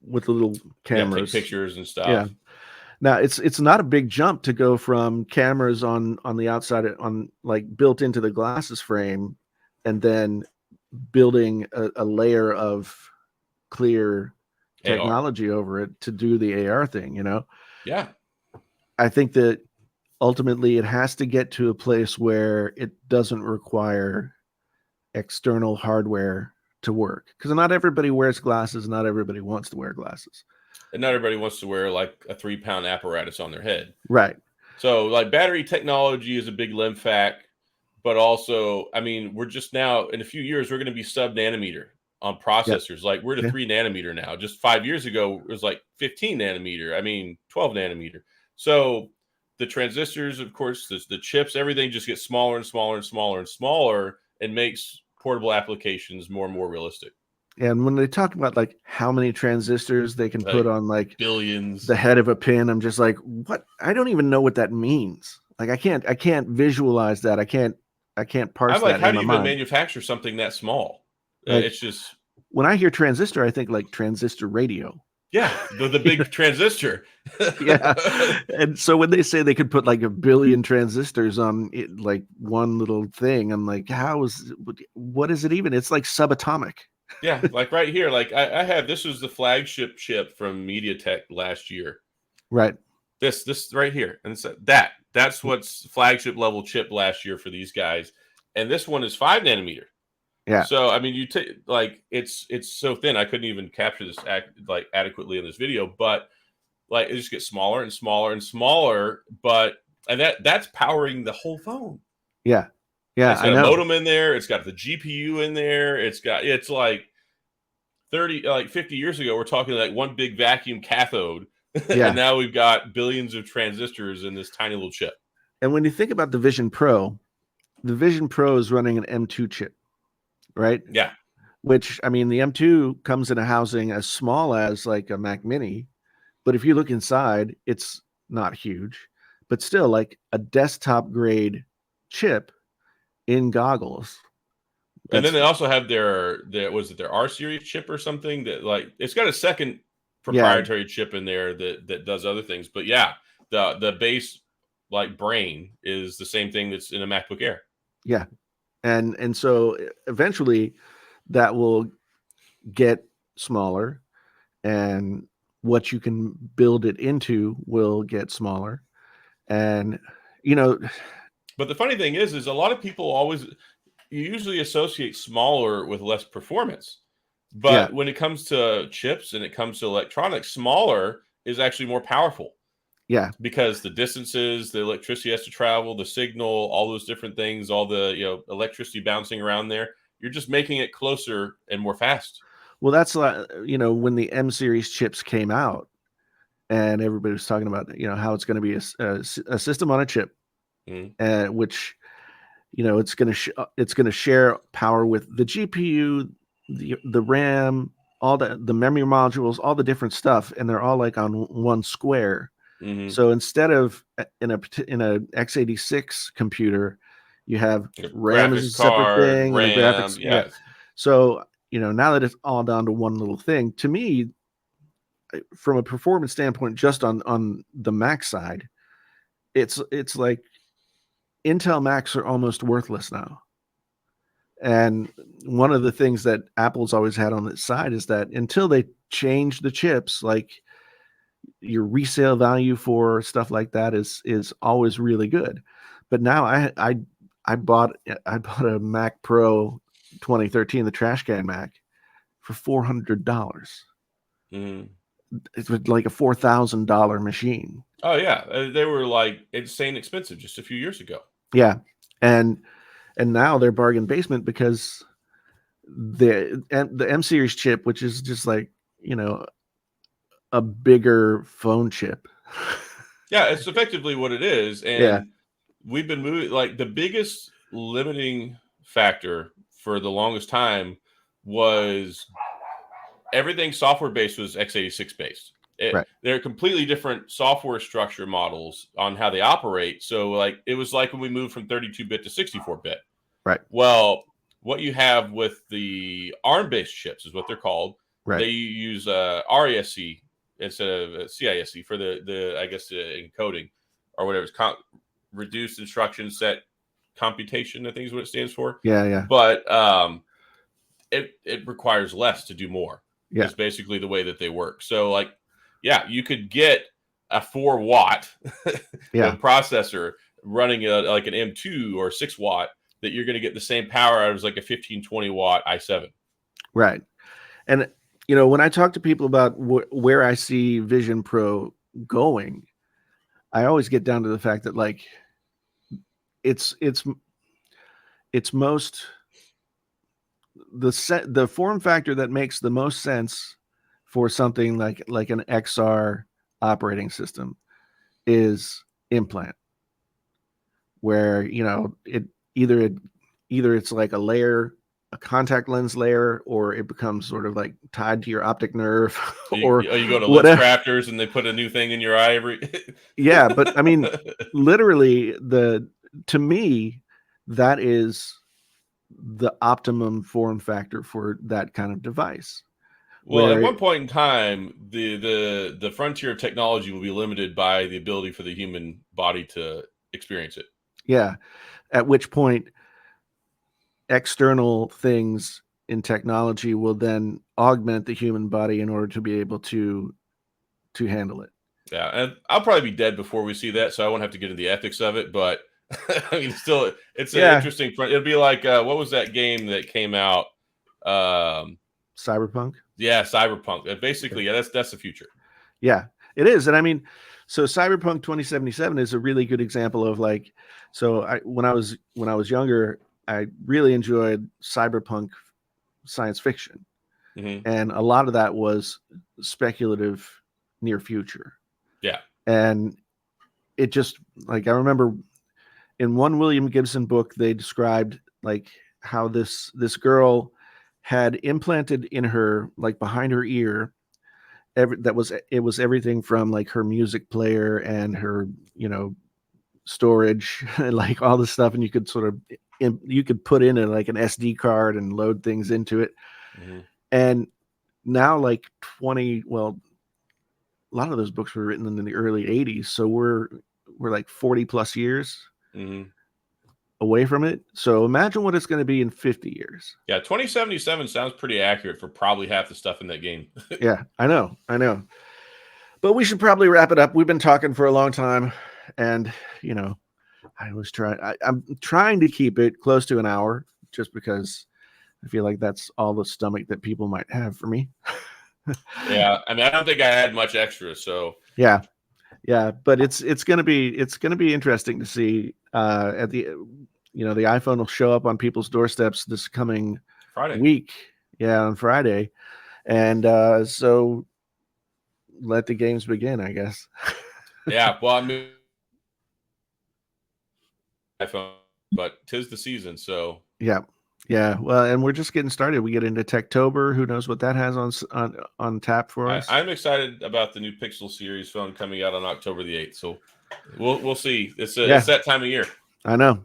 with the little cameras, take pictures and stuff. Yeah. Now it's not a big jump to go from cameras on the outside on like built into the glasses frame, and then building a layer of clear technology over it to do the AR thing. Yeah. I think that ultimately it has to get to a place where it doesn't require external hardware to work, because not everybody wears glasses. Not everybody wants to wear glasses. And not everybody wants to wear like a 3-pound apparatus on their head. Right. So like battery technology is a big limb fact, but also, I mean, we're just now in a few years, we're going to be sub-nanometer on processors. Yep. Like we're to 3 nanometer now. Just 5 years ago, it was like 15 nanometer. I mean, 12 nanometer. So the transistors, of course, the chips, everything just gets smaller and smaller and smaller and smaller, and makes portable applications more and more realistic. And when they talk about like how many transistors they can put on like billions, the head of a pin, I'm just like, what? I don't even know what that means. Like I can't visualize that. I can't parse that. How do you even manufacture something that small? Like, it's just, when I hear transistor, I think like transistor radio. Yeah, the big transistor. Yeah. And so when they say they could put like 1 billion transistors on it, like one little thing, I'm like, what is it even? It's like subatomic. Yeah, like right here. Like I have, this was the flagship chip from MediaTek last year. Right. This right here. And it's that's what's flagship level chip last year for these guys. And this one is 5 nanometer. Yeah. So I mean, you take like it's so thin. I couldn't even capture this adequately in this video, but like it just gets smaller and smaller and smaller. And that's powering the whole phone. Yeah. Yeah. It's got a modem in there. It's got the GPU in there. It's like 50 years ago, we're talking like one big vacuum cathode. Yeah. And now we've got billions of transistors in this tiny little chip. And when you think about the Vision Pro is running an M2 chip. Right? Yeah. Which, I mean, the M2 comes in a housing as small as like a Mac Mini, but if you look inside, it's not huge, but still like a desktop grade chip in goggles. And then they also have their R series chip or something that like it's got a second proprietary chip in there that does other things. But yeah, the base like brain is the same thing that's in a MacBook Air. Yeah. And so eventually that will get smaller, and what you can build it into will get smaller. And, but the funny thing is a lot of people always, you usually associate smaller with less performance. Yeah. But when it comes to chips and it comes to electronics, smaller is actually more powerful Yeah. because the distances, the electricity has to travel, the signal, all those different things, all the electricity bouncing around there. You're just making it closer and more fast. Well, that's like, when the M series chips came out, and everybody was talking about, how it's going to be a system on a chip, which, it's going to share power with the GPU, the RAM, all the memory modules, all the different stuff, and they're all like on one square. Mm-hmm. So instead of in a x86 computer, you have RAM as a separate thing, RAM, and the graphics. yeah. So now that it's all down to one little thing, to me, from a performance standpoint, just on the Mac side, it's like Intel Macs are almost worthless now. And one of the things that Apple's always had on its side is that until they change the chips, like your resale value for stuff like that is always really good. But now I bought a Mac Pro 2013, the trash can Mac, for $400. Mm-hmm. It's like a $4,000 machine. Oh yeah, they were like insane expensive just a few years ago. Yeah, and now they're bargain basement because the M series chip, which is just like a bigger phone chip. Yeah, it's effectively what it is, and we've been moving. Like the biggest limiting factor for the longest time was everything software based was x86 based. Right. They're completely different software structure models on how they operate. So like it was like when we moved from 32-bit to 64-bit. Right. Well, what you have with the ARM based chips is what they're called. Right. They use RISC instead of CISC for the I guess the encoding or whatever. It's reduced instruction set computation, I think is what it stands for. Yeah. But it requires less to do more. Yeah. It's basically the way that they work. So like, yeah, you could get a 4-watt processor running like an M2 or 6-watt that you're going to get the same power out as like a 15-20-watt i7. Right. And, when I talk to people about where I see Vision Pro going, I always get down to the fact that like it's most the form factor that makes the most sense for something like an XR operating system is implant, where it either it's like a layer, a contact lens layer, or it becomes sort of like tied to your optic nerve, or you go to whatever. Lens Crafters and they put a new thing in your eye every. Yeah, but I mean, literally, to me, that is the optimum form factor for that kind of device. Well, at one point in time, the frontier of technology will be limited by the ability for the human body to experience it. Yeah, at which point external things in technology will then augment the human body in order to be able to handle it. Yeah, and I'll probably be dead before we see that, so I won't have to get into the ethics of it. But I mean, still, it's an interesting front. It'll be like what was that game that came out? Cyberpunk. Yeah, Cyberpunk. Basically, yeah, that's the future. Yeah, it is, and I mean, so Cyberpunk 2077 is a really good example of like. So when I was younger, I really enjoyed cyberpunk science fiction, and a lot of that was speculative near future. Yeah, and it just like I remember in one William Gibson book they described like how this girl had implanted in her, like behind her ear, it was everything from like her music player and her storage and like all this stuff, and you could put in like an SD card and load things into it. And now like a lot of those books were written in the early 80s, so we're like 40 plus years away from it. So imagine what it's going to be in 50 years. Yeah, 2077 sounds pretty accurate for probably half the stuff in that game. Yeah, I know. But we should probably wrap it up. We've been talking for a long time, and I'm trying to keep it close to an hour, just because I feel like that's all the stomach that people might have for me. Yeah, I mean, I don't think I had much extra, so yeah, but it's gonna be interesting to see at the the iPhone will show up on people's doorsteps this coming Friday week, on Friday, and so let the games begin, I guess. Yeah, well, I mean, iPhone, but 'tis the season, so yeah. Well, and we're just getting started. We get into Techtober. Who knows what that has on tap for us? I'm excited about the new Pixel series phone coming out on October the 8th. So we'll see. It's that time of year. I know.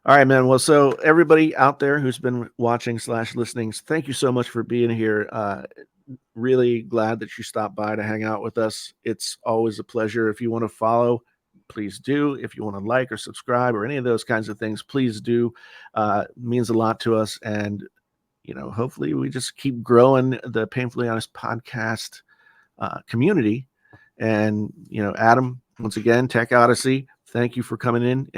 All right, man. Well, so everybody out there who's been watching / listening, thank you so much for being here. Really glad that you stopped by to hang out with us. It's always a pleasure. If you want to follow, please do. If you want to like or subscribe or any of those kinds of things, please do. It means a lot to us. And, hopefully we just keep growing the Painfully Honest podcast community. And, Adam, once again, Tech Odyssey, thank you for coming in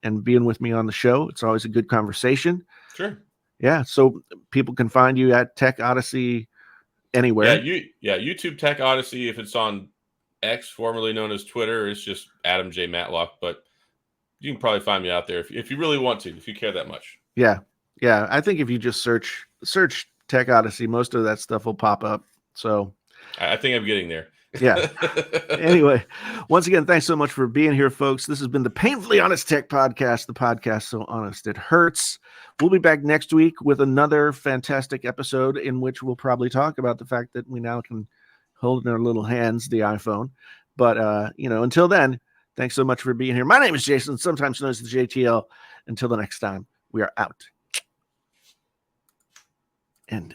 and being with me on the show. It's always a good conversation. Sure. Yeah. So people can find you at Tech Odyssey anywhere. YouTube Tech Odyssey. If it's on X, formerly known as Twitter, it's just Adam J. Matlock. But you can probably find me out there if you really want to, if you care that much. Yeah. I think if you just search Tech Odyssey, most of that stuff will pop up. So I think I'm getting there. Yeah. Anyway, once again, thanks so much for being here, folks. This has been the Painfully Honest Tech Podcast, the podcast so honest it hurts. We'll be back next week with another fantastic episode in which we'll probably talk about the fact that we now can hold in our little hands the iPhone. But, until then, thanks so much for being here. My name is Jason, sometimes known as the JTL. Until the next time, we are out. End.